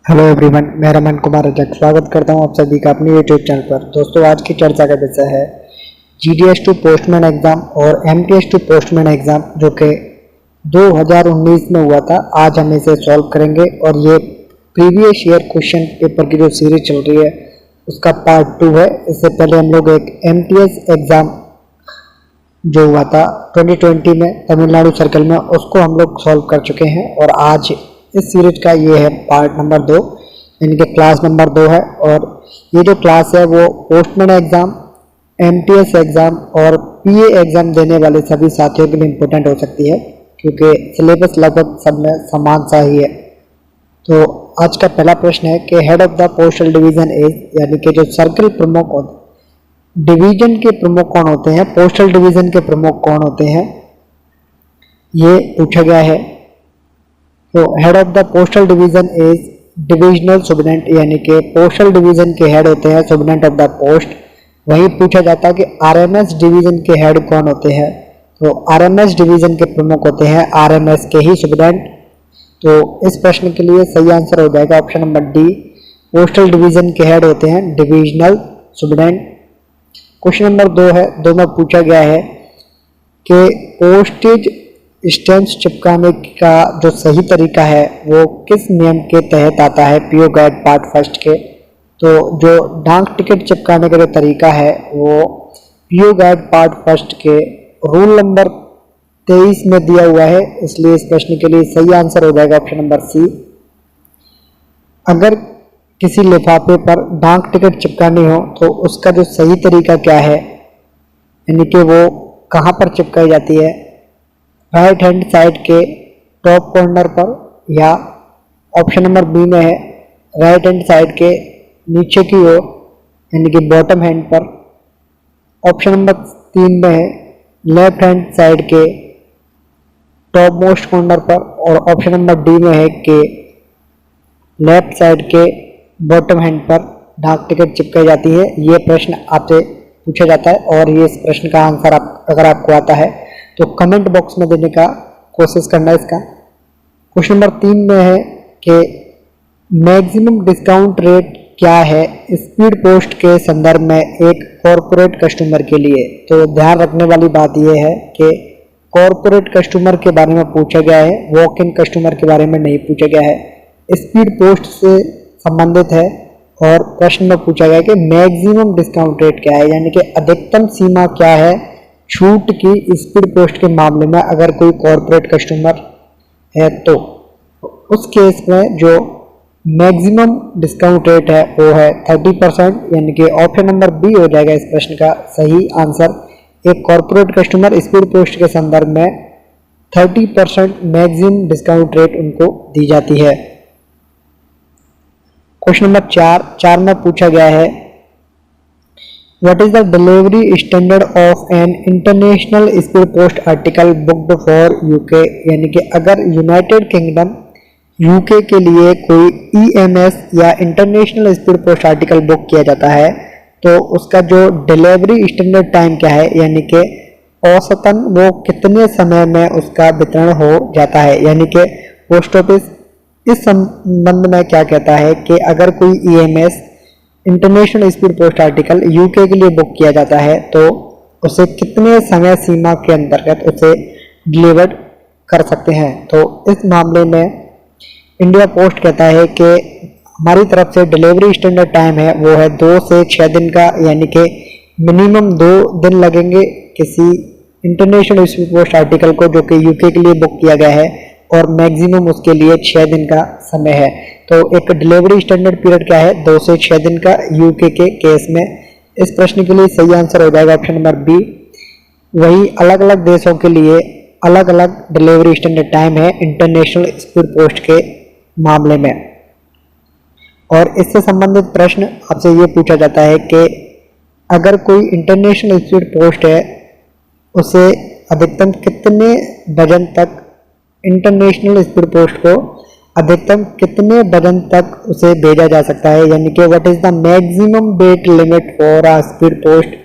Hello everyone, मैं रमन कुमार रजक स्वागत करता हूं आप सभी का अपने यूट्यूब चैनल पर। दोस्तों, आज की चर्चा का विषय है जीडीएस टू पोस्टमैन एग्जाम और एमटीएस टू पोस्टमैन एग्जाम जो कि 2019 में हुआ था। आज हम इसे सॉल्व करेंगे और ये प्रीवियस ईयर क्वेश्चन पेपर की जो सीरीज चल रही है उसका पार्ट 2 है। इससे पहले हम लोग एक एमटीएस एग्जाम जो हुआ था 2020 में तमिलनाडु सर्कल में, उसको हम लोग सॉल्व कर चुके हैं और आज इस सीरीज का ये है पार्ट नंबर 2, यानी कि क्लास नंबर 2 है। और ये जो क्लास है वो पोस्टमैन एग्जाम, एमटीएस एग्जाम और पीए एग्जाम देने वाले सभी साथियों के लिए इम्पोर्टेंट हो सकती है, क्योंकि सिलेबस लगभग सब में समान सा ही है। तो आज का पहला प्रश्न है कि head of the postal division is, यानी कि जो सर्कल प्रमुख होते, डिवीजन के प्रमुख कौन होते हैं, पोस्टल डिवीजन के प्रमुख कौन होते हैं, ये पूछा गया है। तो head of the postal division is divisional superintendent, यानी कि पोस्टल डिवीजन के हेड होते हैं सुपरिटेंडेंट ऑफ द पोस्ट। वहीं पूछा जाता है कि आरएमएस डिवीजन के हेड कौन होते हैं, तो आरएमएस डिवीजन के प्रमुख होते हैं आरएमएस के ही सुपरिटेंडेंट। तो इस प्रश्न के लिए सही आंसर हो जाएगा option number D, postal division के हेड होते हैं डिविजनल सुपरिटेंडेंट। क्वेश्चन नंबर 2 है, 2 में पूछा गया है कि पोस्टेज स्टैम्प्स चिपकाने का जो सही तरीका है वो किस नियम के तहत आता है, पीओ गाइड पार्ट फर्स्ट के। तो जो डाक टिकट चिपकाने का जो तरीका है वो पीओ गाइड पार्ट फर्स्ट के रूल नंबर 23 में दिया हुआ है, इसलिए इस प्रश्न के लिए सही आंसर हो जाएगा ऑप्शन नंबर सी। अगर किसी लिफाफे पर डाक टिकट चिपकानी हो तो उसका जो सही तरीका क्या है, यानी कि वो कहाँ पर चिपकाई जाती है, राइट हैंड साइड के टॉप कॉर्नर पर, या ऑप्शन नंबर बी में है राइट हैंड साइड के नीचे की ओर यानी कि बॉटम हैंड पर, ऑप्शन नंबर 3 में है लेफ्ट हैंड साइड के टॉप मोस्ट कॉर्नर पर, और ऑप्शन नंबर डी में है कि लेफ्ट साइड के बॉटम हैंड पर डाक टिकट चिपकाई जाती है। ये प्रश्न आपसे पूछा जाता है और ये इस प्रश्न का आंसर अगर आपको आता है तो कमेंट बॉक्स में देने का कोशिश करना इसका। क्वेश्चन नंबर 3 में है कि मैक्सिमम डिस्काउंट रेट क्या है स्पीड पोस्ट के संदर्भ में एक कॉरपोरेट कस्टमर के लिए। तो ध्यान रखने वाली बात यह है कि कॉरपोरेट कस्टमर के बारे में पूछा गया है, वॉक इन कस्टमर के बारे में नहीं पूछा गया है। स्पीड पोस्ट से संबंधित है और प्रश्न में पूछा गया है कि मैक्सिमम डिस्काउंट रेट क्या है, यानी कि अधिकतम सीमा क्या है छूट की स्पीड पोस्ट के मामले में। अगर कोई कॉर्पोरेट कस्टमर है तो उस केस में जो मैक्सिमम डिस्काउंट रेट है वो है 30%, यानी कि ऑप्शन नंबर बी हो जाएगा इस प्रश्न का सही आंसर। एक कॉर्पोरेट कस्टमर स्पीड पोस्ट के संदर्भ में 30% मैक्सिमम डिस्काउंट रेट उनको दी जाती है। क्वेश्चन नंबर 4 में पूछा गया है What is the delivery standard of an international speed post article booked for UK, यानी कि अगर यूनाइटेड किंगडम यूके के लिए कोई EMS या international speed post article book किया जाता है तो उसका जो डिलीवरी स्टैंडर्ड टाइम क्या है, यानी कि औसतन वो कितने समय में उसका वितरण हो जाता है। यानी कि पोस्ट ऑफिस इस संबंध में क्या कहता है कि अगर कोई EMS international speed post article UK के लिए बुक किया जाता है तो उसे कितने समय सीमा के अंतर्गत उसे डिलीवर्ड कर सकते हैं। तो इस मामले में इंडिया पोस्ट कहता है कि हमारी तरफ से डिलीवरी स्टैंडर्ड टाइम है वो है 2 से 6 दिन का, यानी कि मिनिमम 2 दिन लगेंगे किसी इंटरनेशनल स्पीड पोस्ट आर्टिकल को जो कि यूके के लिए बुक किया गया है, और मैक्सिमम उसके लिए 6 दिन का समय है। तो एक डिलीवरी स्टैंडर्ड पीरियड क्या है, 2 से 6 दिन का यूके के केस में। इस प्रश्न के लिए सही आंसर हो जाएगा ऑप्शन नंबर बी। वही अलग अलग देशों के लिए अलग अलग डिलीवरी स्टैंडर्ड टाइम है इंटरनेशनल स्पीड पोस्ट के मामले में। और इससे संबंधित प्रश्न आपसे ये पूछा जाता है कि अगर कोई इंटरनेशनल स्पीड पोस्ट है उसे अधिकतम कितने वजन तक, इंटरनेशनल स्पीड पोस्ट को अधिकतम कितने वजन तक उसे भेजा जा सकता है, यानी कि what is the maximum weight limit for a speed post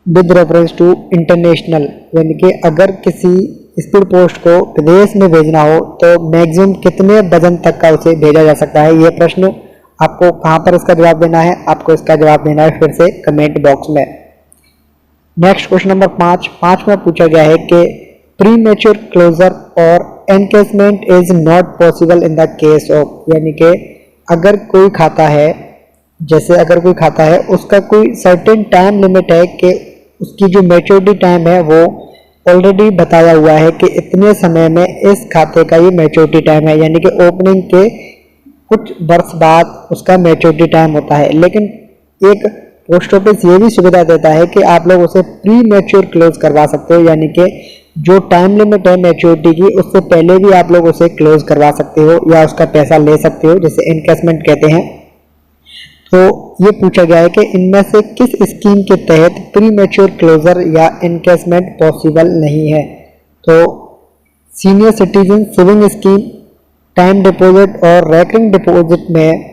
with reference to international, यानी कि अगर किसी स्पीड पोस्ट को विदेश में भेजना हो तो मैक्सिमम कितने वजन तक का उसे भेजा जा सकता है। ये प्रश्न आपको कहाँ पर इसका जवाब देना है, आपको इसका जवाब देना है फिर से कमेंट बॉक्स में। नेक्स्ट क्वेश्चन नंबर 5 में पूछा गया है कि प्री मैच्योर क्लोजर और encashment is not possible in the case of, यानी कि अगर कोई खाता है, जैसे अगर कोई खाता है उसका कोई सर्टेन टाइम लिमिट है कि उसकी जो मैच्योरिटी टाइम है वो ऑलरेडी बताया हुआ है कि इतने समय में इस खाते का ये मैच्योरिटी टाइम है, यानी कि ओपनिंग के कुछ वर्ष बाद उसका मैच्योरिटी टाइम होता है। लेकिन एक पोस्ट ऑफिस ये भी सुविधा देता है कि आप लोग उसे प्री मैच्योर क्लोज करवा सकते हो, यानी कि जो टाइम लिमिट है मैच्योरिटी की उससे पहले भी आप लोग उसे क्लोज करवा सकते हो या उसका पैसा ले सकते हो, जिसे एनकैशमेंट कहते हैं। तो ये पूछा गया है कि इनमें से किस स्कीम के तहत प्री मैच्योर क्लोजर या एनकैशमेंट पॉसिबल नहीं है। तो senior citizen saving scheme, time deposit और रेकरिंग डिपॉजिट में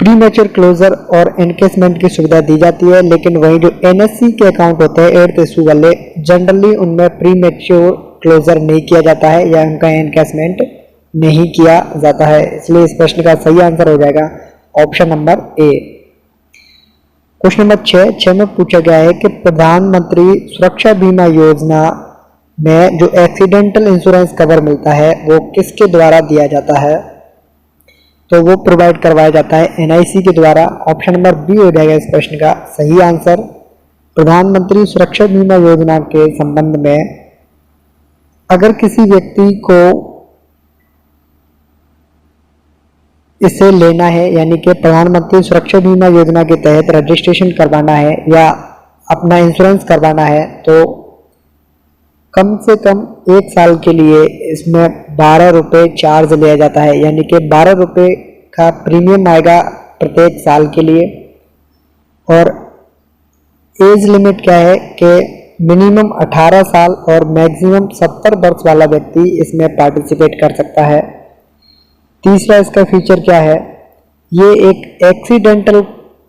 प्री मैच्योर क्लोजर और एनकैशमेंट की सुविधा दी जाती है, लेकिन वहीं जो एनएससी के अकाउंट होते हैं 8th इशू वाले, जनरली उनमें प्री मैच्योर क्लोजर नहीं किया जाता है या उनका एनकैशमेंट नहीं किया जाता है। इसलिए इस प्रश्न का सही आंसर हो जाएगा option number A. Question number 6 में पूछा गया है कि प्रधानमंत्री सुरक्षा बीमा योजना में जो एक्सीडेंटल इंश्योरेंस कवर मिलता है वो किसके द्वारा दिया जाता है। तो वो प्रोवाइड करवाया जाता है एनआईसी के द्वारा। ऑप्शन नंबर बी हो जाएगा इस प्रश्न का सही आंसर। प्रधानमंत्री सुरक्षा बीमा योजना के संबंध में अगर किसी व्यक्ति को इसे लेना है, यानी कि प्रधानमंत्री सुरक्षा बीमा योजना के तहत रजिस्ट्रेशन करवाना है या अपना इंश्योरेंस करवाना है, तो कम से कम 1 साल के लिए इसमें 12 रुपये चार्ज लिया जाता है, यानी कि 12 रुपये का प्रीमियम आएगा प्रत्येक साल के लिए। और एज लिमिट क्या है कि मिनिमम 18 साल और मैक्सिमम 70 वर्ष वाला व्यक्ति इसमें पार्टिसिपेट कर सकता है। तीसरा इसका फीचर क्या है, ये एक एक्सीडेंटल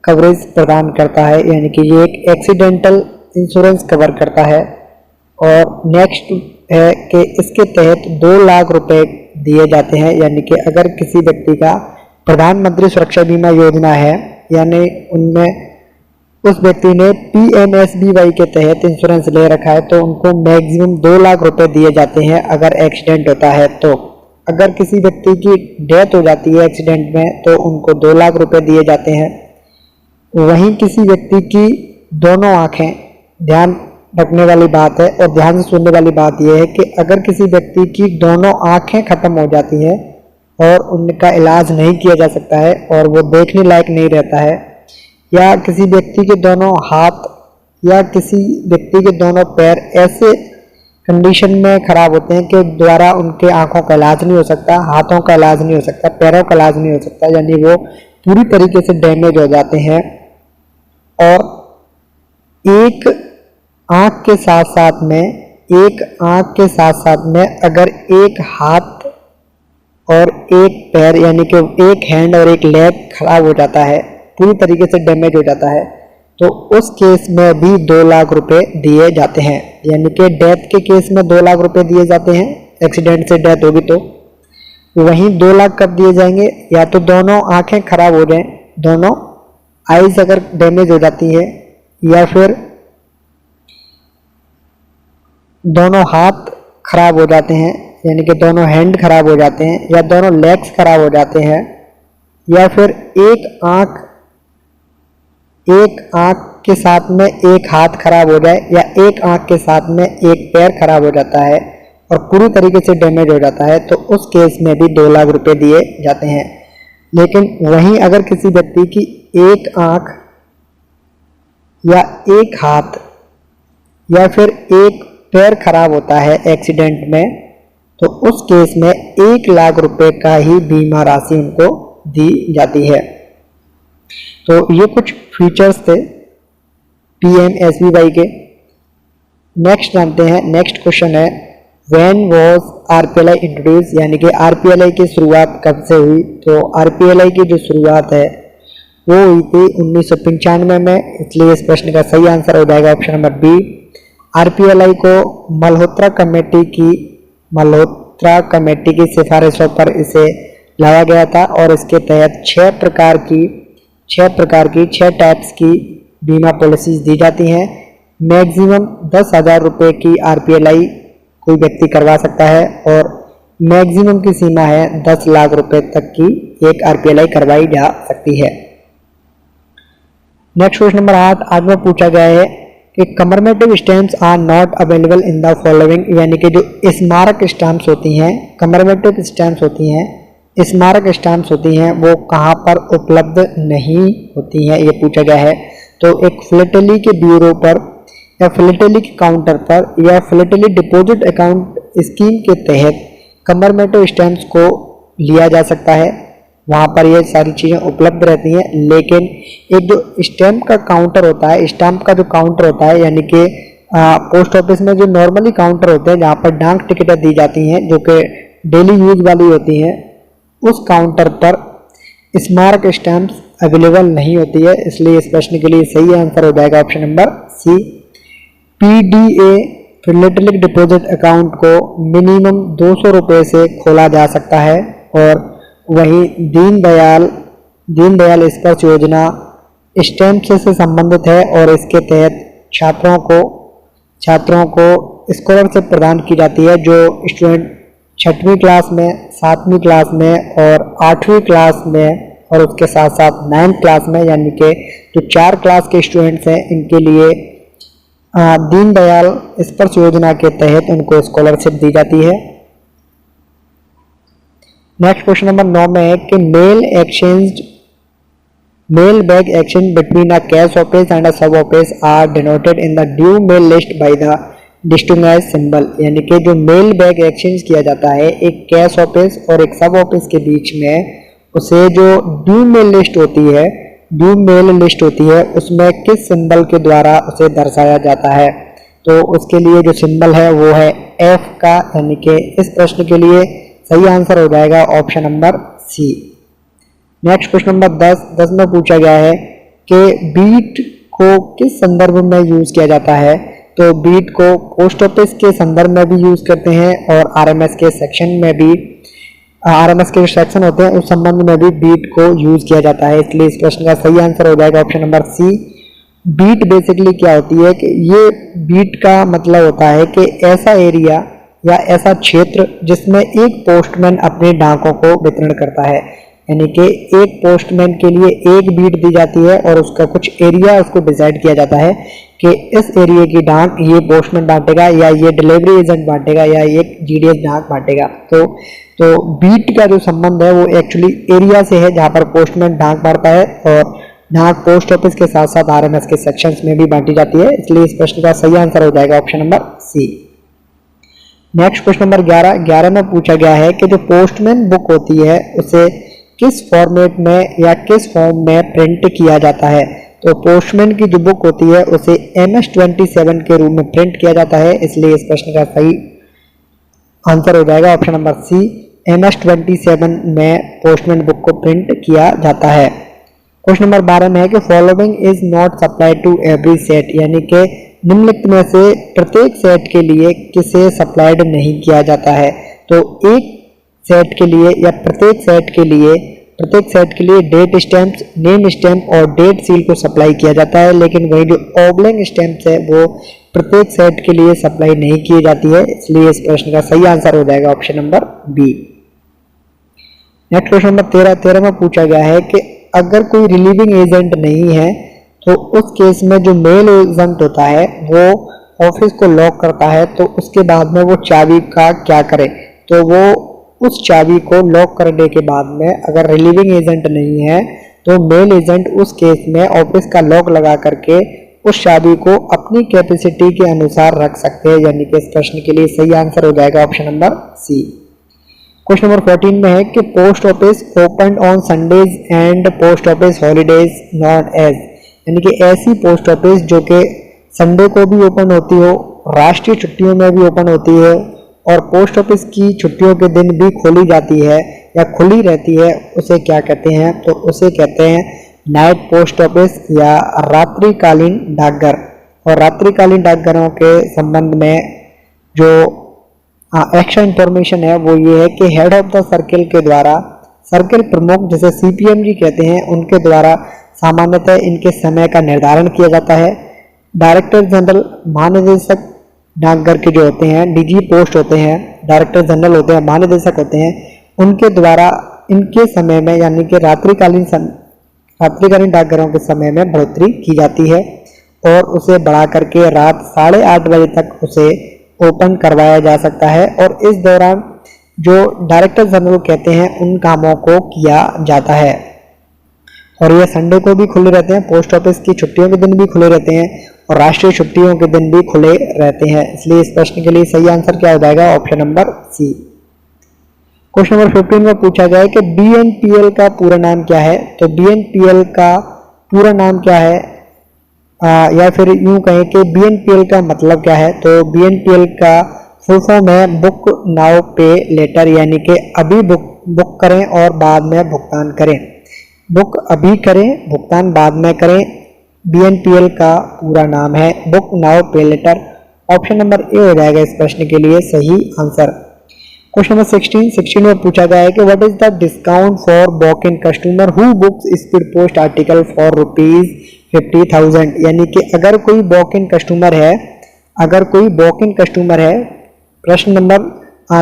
कवरेज प्रदान करता है, यानी कि ये एक एक्सीडेंटल इंश्योरेंस कवर करता है। और नेक्स्ट है कि इसके तहत 2 लाख रुपए दिए जाते हैं, यानी कि अगर किसी व्यक्ति का प्रधानमंत्री सुरक्षा बीमा योजना है, यानी उनमें उस व्यक्ति ने PMSBY के तहत इंश्योरेंस ले रखा है, तो उनको मैक्सिमम 2 लाख रुपए दिए जाते हैं अगर एक्सीडेंट होता है। तो अगर किसी व्यक्ति की डेथ हो जाती है एक्सीडेंट में तो उनको 2 लाख रुपए दिए जाते हैं। वहीं किसी व्यक्ति की दोनों आंखें, ध्यान रखने वाली बात है और ध्यान से सुनने वाली बात यह है कि अगर किसी व्यक्ति की दोनों आंखें खत्म हो जाती हैं और उनका इलाज नहीं किया जा सकता है और वो देखने लायक नहीं रहता है, या किसी व्यक्ति के दोनों हाथ या किसी व्यक्ति के दोनों पैर ऐसे कंडीशन में खराब होते हैं कि द्वारा उनके आंखों का इलाज नहीं हो सकता, हाथों का इलाज नहीं हो सकता, पैरों का इलाज नहीं हो सकता, यानी वो पूरी तरीके से डैमेज हो जाते हैं। और एक आंख के साथ साथ में अगर एक हाथ और एक पैर, यानी कि एक हैंड और एक लेग खराब हो जाता है, पूरी तरीके से डैमेज हो जाता है, तो उस केस में भी 2 लाख रुपए दिए जाते हैं। यानी कि डेथ के केस में 2 लाख रुपए दिए जाते हैं, एक्सीडेंट से डेथ होगी तो। वहीं 2 लाख कब दिए जाएंगे, या तो दोनों आंखें खराब हो जाएं, दोनों आईज अगर डैमेज हो जाती है, या फिर दोनों हाथ खराब हो जाते हैं, यानी कि दोनों हैंड खराब हो जाते हैं, या दोनों लेग्स खराब हो जाते हैं, या फिर एक आंख के साथ में एक हाथ खराब हो जाए, या एक आंख के साथ में एक पैर खराब हो जाता है और पूरी तरीके से डैमेज हो जाता है, तो उस केस में भी 2 लाख रुपए दिए जाते हैं। लेकिन वहीं अगर किसी व्यक्ति की एक आंख या एक हाथ या फिर एक पैर खराब होता है एक्सीडेंट में, तो उस केस में 1 लाख रुपए का ही बीमा राशि उनको दी जाती है। तो ये कुछ फीचर्स थे PMSBY के। नेक्स्ट जानते हैं, नेक्स्ट क्वेश्चन है व्हेन वाज RPLI इंट्रोड्यूस, यानी कि RPLI की शुरुआत कब से हुई। तो RPLI की जो शुरुआत है वो हुई थी 1995 में, इसलिए इस प्रश्न का सही आंसर हो जाएगा ऑप्शन नंबर बी। आरपीएलआई को मल्होत्रा कमेटी की सिफारिशों पर इसे लाया गया था और इसके तहत 6 टाइप्स की बीमा पॉलिसीज दी जाती हैं। मैक्सिमम 10,000 रुपये की आरपीएलआई कोई व्यक्ति करवा सकता है और मैक्सिमम की सीमा है 10 लाख रुपए तक की एक आरपीएलआई करवाई जा सकती है। नेक्स्ट क्वेश्चन नंबर 8 आज में पूछा गया है कि commemorative stamps are not available in the following, यानी कि जो स्मारक स्टैम्प्स होती हैं, कमरमेटिव स्टैम्प्स होती हैं, स्मारक स्टैम्प्स होती हैं, वो कहाँ पर उपलब्ध नहीं होती हैं, ये पूछा गया है। तो एक फिलेटली के ब्यूरो पर या फिलेटली के काउंटर पर या फिलेटली डिपॉजिट अकाउंट स्कीम के तहत कमरमेटिव स्टैम्प्स को लिया जा सकता है, वहाँ पर ये सारी चीज़ें उपलब्ध रहती हैं। लेकिन एक जो स्टैम्प का काउंटर होता है, स्टैम्प का जो काउंटर होता है, यानी कि पोस्ट ऑफिस में जो नॉर्मली काउंटर होते हैं जहाँ पर डाक टिकटें दी जाती हैं जो कि डेली यूज वाली होती हैं, उस काउंटर पर स्मारक स्टैम्प्स अवेलेबल नहीं होती है। इसलिए इस प्रश्न के लिए सही आंसर हो जाएगा option number C. PDA philatelic deposit account को मिनिमम 200 रुपये से खोला जा सकता है और वहीं दीनदयाल स्पर्श योजना स्टैम्प से संबंधित है और इसके तहत छात्रों को स्कॉलरशिप प्रदान की जाती है जो स्टूडेंट 6वीं क्लास में, 7वीं क्लास में और 8वीं क्लास में और उसके साथ साथ 9th क्लास में, यानी कि जो 4 क्लास के स्टूडेंट्स हैं इनके लिए दीनदयाल स्पर्श योजना के तहत उनको स्कॉलरशिप दी जाती है। नेक्स्ट क्वेश्चन नंबर 9 में है कि mail bag exchange between a cash office and a sub office are denoted in the due mail list by the distinguished symbol, यानी कि जो मेल बैग एक्सचेंज किया जाता है एक कैश ऑफिस और एक सब ऑफिस के बीच में, उसे जो ड्यू मेल लिस्ट होती है उसमें किस सिंबल के द्वारा उसे दर्शाया जाता है। तो उसके लिए जो सिंबल है वो है एफ का, यानी कि इस प्रश्न के लिए सही आंसर हो जाएगा option number C. Next question number 10 में पूछा गया है कि बीट को किस संदर्भ में यूज किया जाता है। तो बीट को पोस्ट ऑफिस के संदर्भ में भी यूज करते हैं और आरएमएस के सेक्शन में भी, आरएमएस के सेक्शन होते हैं उस संबंध में भी बीट को यूज किया जाता है। इसलिए इस प्रश्न का सही आंसर हो जाएगा option number C. Beat basically क्या होती है कि ये बीट का मतलब होता है कि ऐसा एरिया या ऐसा क्षेत्र जिसमें एक पोस्टमैन अपने डाकों को वितरण करता है, यानी कि एक पोस्टमैन के लिए एक बीट दी जाती है और उसका कुछ एरिया उसको डिसाइड किया जाता है कि इस एरिया की डाक ये पोस्टमैन बांटेगा या ये डिलीवरी एजेंट बांटेगा या ये जीडीएस डाक बांटेगा। तो बीट का जो संबंध है वो एक्चुअली एरिया से है जहाँ पर पोस्टमैन डाक बांटता है और डाक पोस्ट ऑफिस के साथ साथ आरएमएस के सेक्शंस में भी बांटी जाती है। इसलिए इस प्रश्न का सही आंसर हो जाएगा option number C. Next question number 11 में पूछा गया है कि जो पोस्टमैन बुक होती है उसे किस फॉर्मेट में या किस फॉर्म में प्रिंट किया जाता है। तो पोस्टमैन की जो बुक होती है उसे MS-27 के रूप में प्रिंट किया जाता है। इसलिए इस प्रश्न का सही आंसर हो जाएगा ऑप्शन नंबर सी। MS-27 में पोस्टमैन बुक को प्रिंट किया जाता है। क्वेश्चन नंबर 12 में है कि following is not supplied to every set, यानी कि निम्नलिखित में से प्रत्येक सेट के लिए किसे सप्लाइड नहीं किया जाता है। तो एक सेट के लिए या प्रत्येक सेट के लिए डेट स्टैम्प्स, नेम स्टैम्प और डेट सील को सप्लाई किया जाता है, लेकिन वही जो ऑबलिंग स्टैम्प्स है वो प्रत्येक सेट के लिए सप्लाई नहीं की जाती है। इसलिए इस प्रश्न का सही आंसर हो जाएगा option number B. Next question number 13 में पूछा गया है कि अगर कोई रिलीविंग एजेंट नहीं है तो उस केस में जो मेल एजेंट होता है वो ऑफिस को लॉक करता है, तो उसके बाद में वो चाबी का क्या करे। तो वो उस चाबी को लॉक करने के बाद में अगर रिलीविंग एजेंट नहीं है तो मेल एजेंट उस केस में ऑफिस का लॉक लगा करके उस चाबी को अपनी कैपेसिटी के अनुसार रख सकते हैं, यानी कि इस प्रश्न के लिए सही आंसर हो जाएगा option number C. Question number 14 में है कि post office open on Sundays and post office holidays not as, यानी कि ऐसी पोस्ट ऑफिस जो कि संडे को भी ओपन होती हो, राष्ट्रीय छुट्टियों में भी ओपन होती है और पोस्ट ऑफिस की छुट्टियों के दिन भी खोली जाती है या खुली रहती है, उसे क्या कहते हैं। तो उसे कहते हैं नाइट पोस्ट ऑफिस या रात्रिकालीन डाकघर। और रात्रिकालीन डाकघरों के संबंध में जो एक्स्ट्रा इंफॉर्मेशन है वो ये है कि हेड ऑफ द सर्किल के द्वारा, सर्किल प्रमुख जिसे सीपीएमजी कहते हैं, उनके द्वारा सामान्यतः इनके समय का निर्धारण किया जाता है। डायरेक्टर जनरल, महानिदेशक डाकघर के जो होते हैं, डीजी पोस्ट होते हैं, डायरेक्टर जनरल होते हैं, महानिदेशक होते हैं, उनके द्वारा इनके समय में यानी कि रात्रिकालीन डाकघरों के समय में बढ़ोतरी की जाती है और उसे बढ़ा करके रात 8:30 बजे तक उसे ओपन करवाया जा सकता है और इस दौरान जो डायरेक्टर जनरल कहते हैं उन कामों को किया जाता है। और ये संडे को भी खुले रहते हैं, पोस्ट ऑफिस की छुट्टियों के दिन भी खुले रहते हैं और राष्ट्रीय छुट्टियों के दिन भी खुले रहते हैं। इसलिए इस प्रश्न के लिए सही आंसर क्या हो जाएगा? Option number C. Question number 15 में पूछा गया है कि बीएनपीएल का पूरा नाम क्या है। तो बीएनपीएल का पूरा नाम क्या है, या फिर यूं कहें कि बीएनपीएल का मतलब क्या है। तो बीएनपीएल का फुल फॉर्म है बुक नाउ पे लेटर, यानी कि अभी बुक करें और बाद में भुगतान करें। बुक अभी करें, भुगतान बाद में करें, बीएनपीएल का पूरा नाम है बुक नाउ पे लेटर। ऑप्शन नंबर ए हो जाएगा इस प्रश्न के लिए सही आंसर। क्वेश्चन नंबर 16 में पूछा गया है कि what is the discount for walk in customer who books speed post article for ₹50,000। यानी कि अगर कोई वॉक इन कस्टमर है, प्रश्न नंबर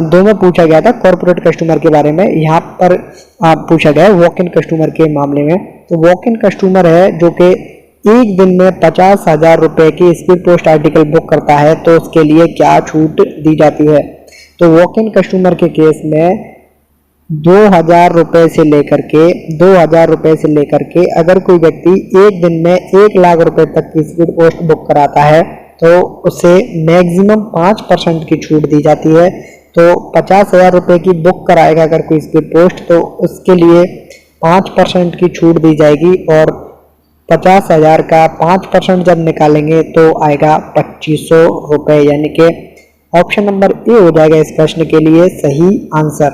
2 में पूछा गया था कॉर्पोरेट कस्टमर के बारे में, यहाँ पर पूछा गया है वॉक इन कस्टमर के मामले में। तो वॉक इन कस्टमर है जो कि एक दिन में 50,000 रुपए की स्पीड पोस्ट आर्टिकल बुक करता है, तो उसके लिए क्या छूट दी जाती है। तो वॉक इन कस्टमर के केस में 2,000 रुपए से लेकर के अगर कोई व्यक्ति एक दिन में 1 लाख रुपए तक की स्पीड पोस्ट बुक कराता है तो उसे मैक्सिमम 5% की छूट दी जाती है। तो 50,000 रुपए की बुक कराएगा अगर कोई स्पीड पोस्ट, तो उसके लिए 5% की छूट दी जाएगी और 50,000 का 5% जब निकालेंगे तो आएगा 2,500 रुपए, यानी कि ऑप्शन नंबर ए हो जाएगा इस प्रश्न के लिए सही आंसर।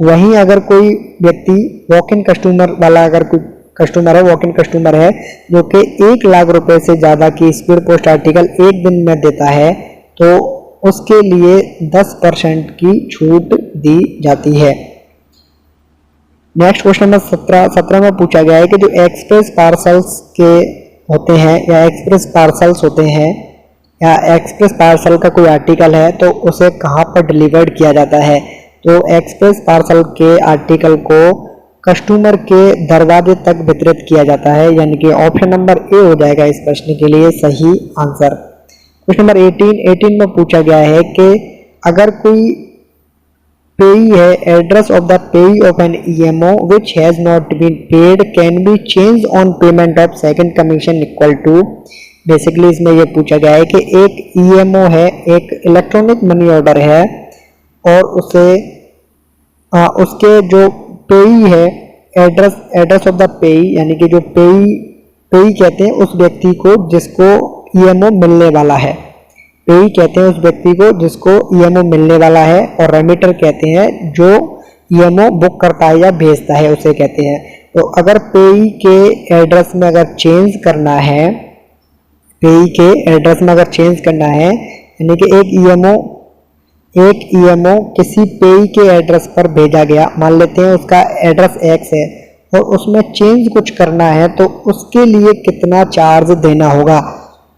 वहीं अगर कोई व्यक्ति वॉक इन कस्टमर वाला अगर कोई वॉक इन कस्टमर है जो कि 1 लाख रुपए से ज़्यादा की स्पीड पोस्ट आर्टिकल एक दिन में देता है, तो उसके लिए 10% की छूट दी जाती है। नेक्स्ट क्वेश्चन नंबर 17 में पूछा गया है कि जो एक्सप्रेस पार्सल्स के होते हैं या एक्सप्रेस पार्सल का कोई आर्टिकल है तो उसे कहाँ पर डिलीवर्ड किया जाता है। तो एक्सप्रेस पार्सल के आर्टिकल को कस्टमर के दरवाजे तक वितरित किया जाता है, यानी कि ऑप्शन नंबर ए हो जाएगा इस प्रश्न के लिए सही आंसर। क्वेश्चन नंबर 18 में पूछा गया है कि अगर कोई पेई है, address of the payee of an EMO which has not been paid can be change on payment of second commission equal to. Basically इसमें यह पूछा गया है कि एक ईएमओ है, एक इलेक्ट्रॉनिक मनी ऑर्डर है और उसके जो पेई है, एड्रेस ऑफ द पेई, यानी कि जो पेई कहते हैं उस व्यक्ति को जिसको ईएमओ मिलने वाला है। पेई कहते हैं उस व्यक्ति को जिसको ईएमओ मिलने वाला है और रेमिटर कहते हैं जो ईएमओ बुक करता है या भेजता है उसे कहते हैं। तो अगर पेई के एड्रेस में अगर चेंज करना है, यानी कि एक ईएमओ किसी पेई के एड्रेस पर भेजा गया, मान लेते हैं उसका एड्रेस X है और उसमें चेंज कुछ करना है तो उसके लिए कितना चार्ज देना होगा,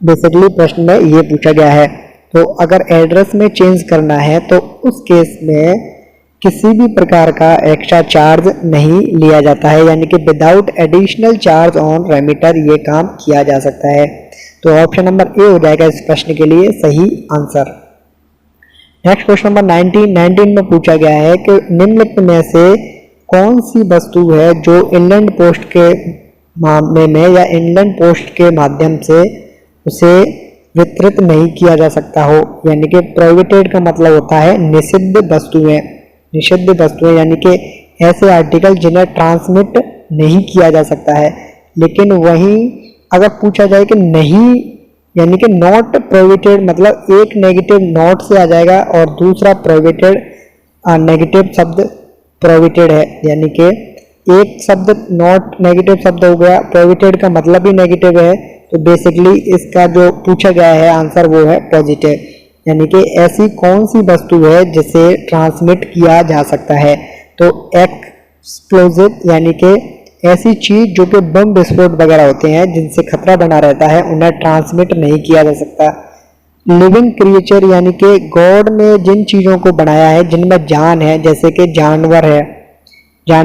बेसिकली प्रश्न में ये पूछा गया है। तो अगर एड्रेस में चेंज करना है तो उस केस में किसी भी प्रकार का एक्स्ट्रा चार्ज नहीं लिया जाता है, यानी कि without additional charge on remitter ये काम किया जा सकता है। तो ऑप्शन नंबर ए हो जाएगा इस प्रश्न के लिए सही आंसर। नेक्स्ट क्वेश्चन नंबर 19 में पूछा गया है कि निम्नलिखित में से कौन सी वस्तु है जो इंलैंड पोस्ट के मामले में या इंलैंड पोस्ट के माध्यम से उसे वितरित नहीं किया जा सकता हो। यानी कि प्रोहिबिटेड का मतलब होता है निषिद्ध वस्तुएं, यानी कि ऐसे आर्टिकल जिन्हें ट्रांसमिट नहीं किया जा सकता है। लेकिन वहीं अगर पूछा जाए कि नहीं, यानी कि नॉट प्रोहिबिटेड, मतलब एक नेगेटिव नॉट से आ जाएगा और दूसरा प्रोहिबिटेड नेगेटिव शब्द प्रोहिबिटेड है, यानी कि एक शब्द नॉट नेगेटिव शब्द हो गया, प्रोहिबिटेड का मतलब ही नेगेटिव है, तो बेसिकली इसका जो पूछा गया है आंसर वो है पॉजिटिव, यानी कि ऐसी कौन सी वस्तु है जिसे ट्रांसमिट किया जा सकता है। तो एक्सप्लोजिव यानी कि ऐसी चीज जो कि बम विस्फोट वगैरह होते हैं जिनसे खतरा बना रहता है उन्हें ट्रांसमिट नहीं किया जा सकता। लिविंग क्रिएचर यानी कि गॉड ने जिन चीज़ों को बनाया है जिनमें जान है, जैसे कि जानवर है या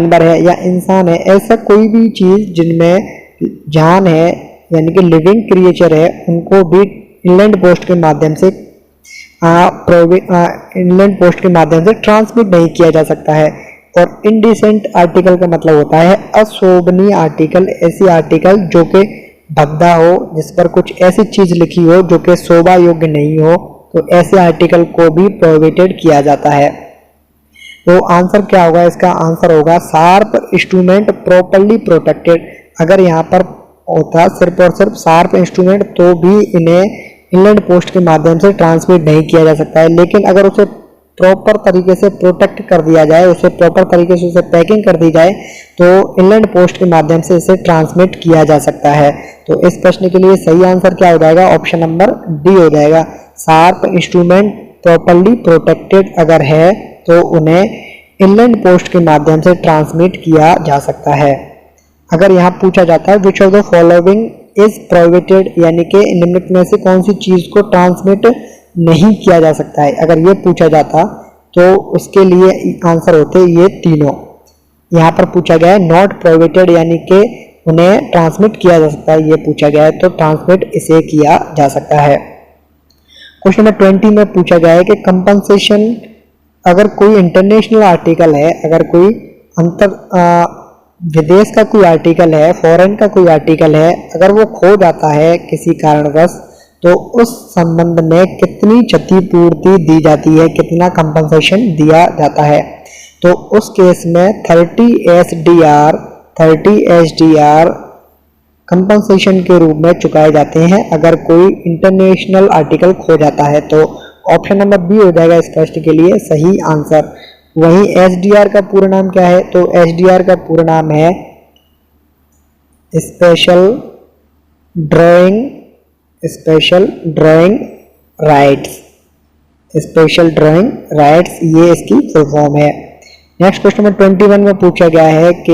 इंसान है, ऐसा कोई भी चीज़ जिनमें जान है यानी कि लिविंग क्रिएचर है, उनको भी इनलैंड पोस्ट के माध्यम से ट्रांसमिट नहीं किया जा सकता है। और इनडिसेंट आर्टिकल का मतलब होता है अशोभनीय आर्टिकल, ऐसी आर्टिकल जो कि भद्दा हो, जिस पर कुछ ऐसी चीज लिखी हो जो कि शोभा योग्य नहीं हो, तो ऐसे आर्टिकल को भी प्रोहिबिटेड किया जाता है। तो आंसर क्या होगा, इसका आंसर होगा शार्प इंस्ट्रूमेंट प्रॉपर्ली प्रोटेक्टेड। अगर यहाँ पर होता सिर्फ और सिर्फ शार्प इंस्ट्रूमेंट तो भी इन्हें इनलैंड पोस्ट के माध्यम से ट्रांसमिट नहीं किया जा सकता है, लेकिन अगर उसे प्रॉपर तरीके से प्रोटेक्ट कर दिया जाए, उसे प्रॉपर तरीके से उसे पैकिंग कर दी जाए, तो इनलैंड पोस्ट के माध्यम से इसे ट्रांसमिट किया जा सकता है। तो इस प्रश्न के लिए सही आंसर क्या हो जाएगा, ऑप्शन नंबर डी हो जाएगा। शार्प इंस्ट्रूमेंट प्रॉपर्ली प्रोटेक्टेड अगर है तो उन्हें इनलैंड पोस्ट के माध्यम से ट्रांसमिट किया जा सकता है। अगर यहाँ पूछा जाता है which of the following is prohibited, यानी कि निम्नलिखित में से कौन सी चीज को ट्रांसमिट नहीं किया जा सकता है, अगर ये पूछा जाता तो उसके लिए आंसर होते ये तीनों। यहाँ पर पूछा गया है नॉट प्रोहिबिटेड यानी कि उन्हें ट्रांसमिट किया जा सकता है, ये पूछा गया है, तो ट्रांसमिट इसे किया जा सकता है। क्वेश्चन नंबर 20 में पूछा गया है कि कंपनसेशन, अगर कोई इंटरनेशनल आर्टिकल है, अगर कोई विदेश का कोई आर्टिकल है, फॉरेन का कोई आर्टिकल है, अगर वो खो जाता है किसी कारणवश, तो उस संबंध में कितनी क्षतिपूर्ति दी जाती है, कितना कंपनसेशन दिया जाता है। तो उस केस में 30 एसडीआर कंपनसेशन के रूप में चुकाए जाते हैं अगर कोई इंटरनेशनल आर्टिकल खो जाता है। तो ऑप्शन नंबर बी हो जाएगा इस प्रश्न के लिए सही आंसर। वहीं एसडीआर का पूरा नाम क्या है, तो एसडीआर का पूरा नाम है स्पेशल ड्राइंग राइट्स, ये इसकी फुल फॉर्म है। नेक्स्ट क्वेश्चन नंबर 21 में पूछा गया है कि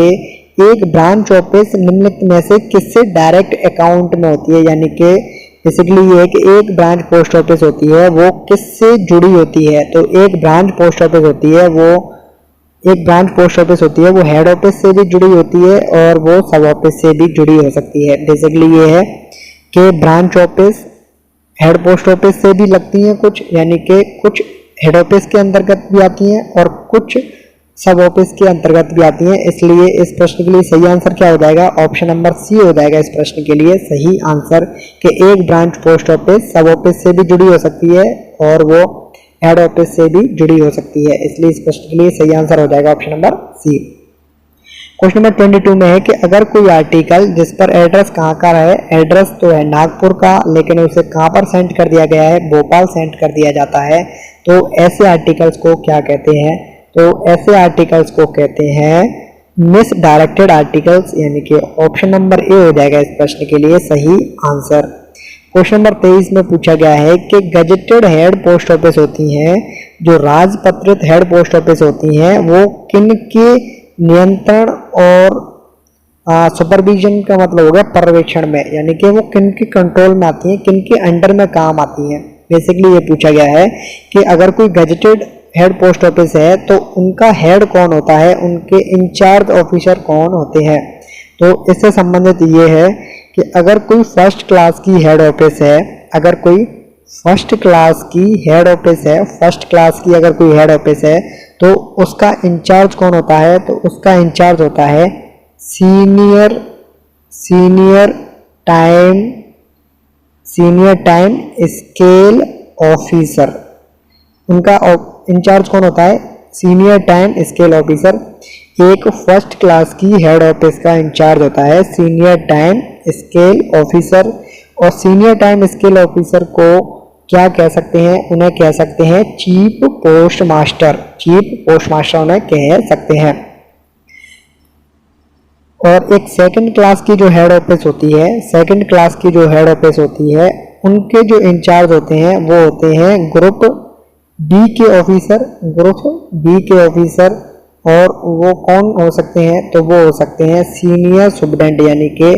एक ब्रांच ऑफिस निम्नलिखित में से किससे डायरेक्ट अकाउंट में होती है, यानी कि बेसिकली ये है कि एक ब्रांच पोस्ट ऑफिस होती है वो किससे जुड़ी होती है। तो एक ब्रांच पोस्ट ऑफिस होती है वो हेड ऑफिस से भी जुड़ी होती है और वो सब ऑफिस से भी जुड़ी हो सकती है। बेसिकली ये है कि branch office head post office से भी लगती हैं कुछ, यानी कि कुछ हेड ऑफिस के अंतर्गत भी आती हैं और कुछ सब ऑफिस के अंतर्गत भी आती हैं। इसलिए इस प्रश्न के लिए सही आंसर क्या हो जाएगा, ऑप्शन नंबर सी हो जाएगा इस प्रश्न के लिए सही आंसर कि एक ब्रांच पोस्ट ऑफिस सब ऑफिस से भी जुड़ी हो सकती है और वो हेड ऑफिस से भी जुड़ी हो सकती है। इसलिए इस प्रश्न के लिए सही आंसर हो जाएगा option number C. Question number 22 में है कि अगर कोई आर्टिकल जिस पर एड्रेस कहाँ का है, एड्रेस तो है नागपुर का, लेकिन उसे कहाँ पर सेंड कर दिया गया है, भोपाल सेंड कर दिया जाता है, तो ऐसे आर्टिकल्स को क्या कहते हैं। तो ऐसे आर्टिकल्स को कहते हैं मिस डायरेक्टेड आर्टिकल्स, यानी कि ऑप्शन नंबर ए हो जाएगा इस प्रश्न के लिए सही आंसर। क्वेश्चन नंबर 23 में पूछा गया है कि गजेटेड हेड पोस्ट ऑफिस होती हैं, जो राजपत्रित हेड पोस्ट ऑफिस होती हैं, वो किन के नियंत्रण और सुपरविजन का मतलब हो गया पर्यवेक्षण में, यानी कि वो किन के कंट्रोल में आती हैं, किन के अंडर में काम आती हैं। बेसिकली ये पूछा गया है कि अगर कोई गजेटेड हेड पोस्ट ऑफिस है तो उनका हेड कौन होता है, उनके इंचार्ज ऑफिसर कौन होते हैं। तो इससे संबंधित ये है कि अगर कोई फर्स्ट क्लास की हेड ऑफिस है, अगर कोई फर्स्ट क्लास की हेड ऑफिस है तो उसका इंचार्ज कौन होता है, तो उसका इंचार्ज होता है सीनियर टाइम स्केल ऑफिसर। उनका इंचार्ज कौन होता है, सीनियर टाइम स्केल ऑफिसर। एक फर्स्ट क्लास की हेड ऑफिस का इंचार्ज होता है सीनियर टाइम स्केल ऑफिसर, और सीनियर टाइम स्केल ऑफिसर को क्या कह सकते हैं, उन्हें कह सकते हैं चीफ पोस्ट मास्टर उन्हें कह सकते हैं। और एक सेकंड क्लास की जो हेड ऑफिस होती है, सेकंड क्लास की जो हेड ऑफिस होती है, उनके जो इंचार्ज होते हैं वो होते हैं ग्रुप बी के ऑफिसर, ग्रुप बी के ऑफिसर। और वो कौन हो सकते हैं, तो वो हो सकते हैं सीनियर सुपरडेंट, यानी कि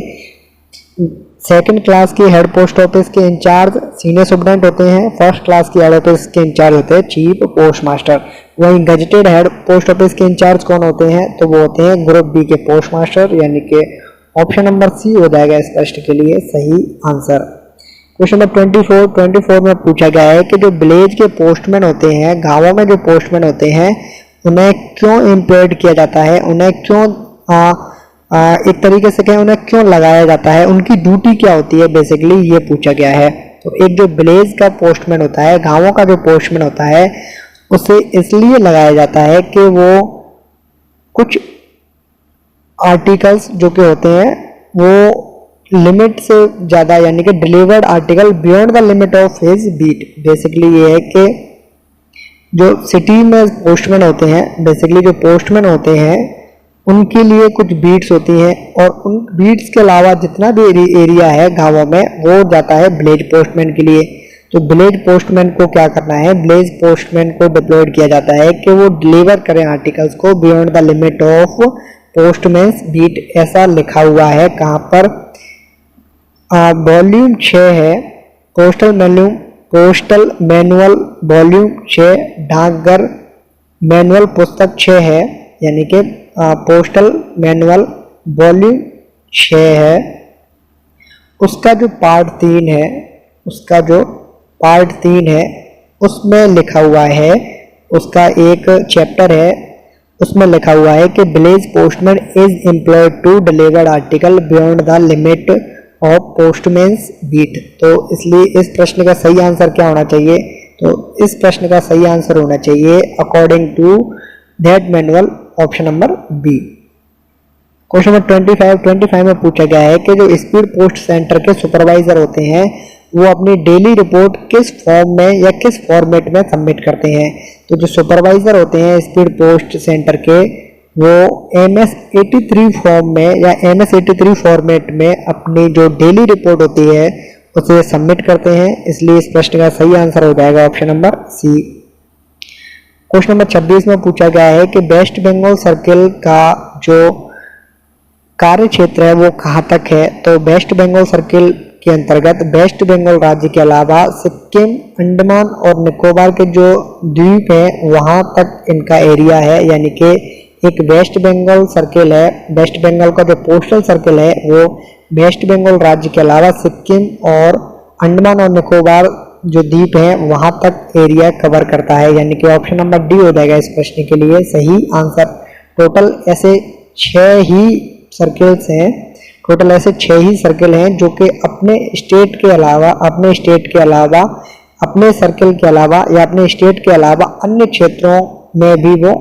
सेकंड क्लास की हेड पोस्ट ऑफिस के इंचार्ज सीनियर सुपरडेंट होते हैं, फर्स्ट क्लास की हेड ऑफिस के इंचार्ज होते हैं चीफ पोस्ट मास्टर। वहीं गजेटेड हेड पोस्ट ऑफिस के इंचार्ज कौन होते हैं, तो वो होते हैं ग्रुप बी के पोस्ट मास्टर, यानी कि ऑप्शन नंबर सी हो जाएगा इस प्रश्न के लिए सही आंसर। क्वेश्चन नंबर 24 में पूछा गया है कि जो विलेज के पोस्टमैन होते हैं, गाँवों में जो पोस्टमैन होते हैं, उन्हें क्यों एम्प्लॉयड किया जाता है, उन्हें क्यों एक तरीके से कहें उन्हें क्यों लगाया जाता है, उनकी ड्यूटी क्या होती है, बेसिकली ये पूछा गया है। तो एक जो विलेज का पोस्टमैन होता है, गांवों का जो पोस्टमैन होता है, उसे इसलिए लगाया जाता है कि वो कुछ आर्टिकल्स जो कि होते हैं वो लिमिट से ज़्यादा, यानी कि delivered article beyond the limit of his beat. Basically ये है कि जो सिटी में पोस्टमैन होते हैं, बेसिकली जो पोस्टमैन होते हैं उनके लिए कुछ बीट्स होती हैं, और उन बीट्स के अलावा जितना भी एरिया है गाँवों में वो जाता है विलेज पोस्टमैन के लिए। तो विलेज पोस्टमैन को क्या करना है, विलेज पोस्टमैन को डिप्लॉयड किया जाता है कि वो डिलीवर करें आर्टिकल्स को beyond the limit of postman's beat. ऐसा लिखा हुआ है कहाँ पर, वॉल्यूम 6 है, पोस्टल मैनुअल वॉल्यूम 6, डाकघर मैनुअल पुस्तक 6 है, यानी कि पोस्टल मैनुअल वॉल्यूम 6 है। उसका जो पार्ट 3 है, उसका जो पार्ट 3 है उसमें लिखा हुआ है, उसका एक चैप्टर है, उसमें लिखा हुआ है कि village postman is employed to deliver article beyond the limit of postman's beat. तो इसलिए इस प्रश्न का सही आंसर क्या होना चाहिए, तो इस प्रश्न का सही आंसर होना चाहिए according to that manual option number B. Question number 25 में पूछा गया है कि जो स्पीड पोस्ट सेंटर के सुपरवाइजर होते हैं वो अपनी डेली रिपोर्ट किस फॉर्म में या किस फॉर्मेट में सबमिट करते हैं। तो जो सुपरवाइजर होते हैं स्पीड पोस्ट सेंटर के, वो MS-83 फॉर्म में या MS-83 फॉर्मेट में अपनी जो डेली रिपोर्ट होती है उसे सबमिट करते हैं। इसलिए इस प्रश्न का सही आंसर हो जाएगा option number C. Question number 26 में पूछा गया है कि वेस्ट बंगाल सर्किल का जो कार्य क्षेत्र है वो कहाँ तक है। तो वेस्ट बंगाल सर्किल के अंतर्गत वेस्ट बंगाल राज्य के अलावा सिक्किम, अंडमान और निकोबार के जो द्वीप हैं वहाँ तक इनका एरिया है, यानी कि एक वेस्ट बंगाल सर्किल है। वेस्ट बंगाल का जो पोस्टल सर्किल है वो वेस्ट बंगाल राज्य के अलावा सिक्किम और अंडमान और निकोबार जो द्वीप हैं वहां तक एरिया कवर करता है, यानी कि ऑप्शन नंबर डी हो जाएगा इस प्रश्न के लिए सही आंसर। टोटल ऐसे 6 ही सर्किल्स हैं, टोटल ऐसे 6 ही सर्किल हैं जो कि अपने स्टेट के अलावा, अपने सर्किल के अलावा या अपने स्टेट के अलावा अन्य क्षेत्रों में भी वो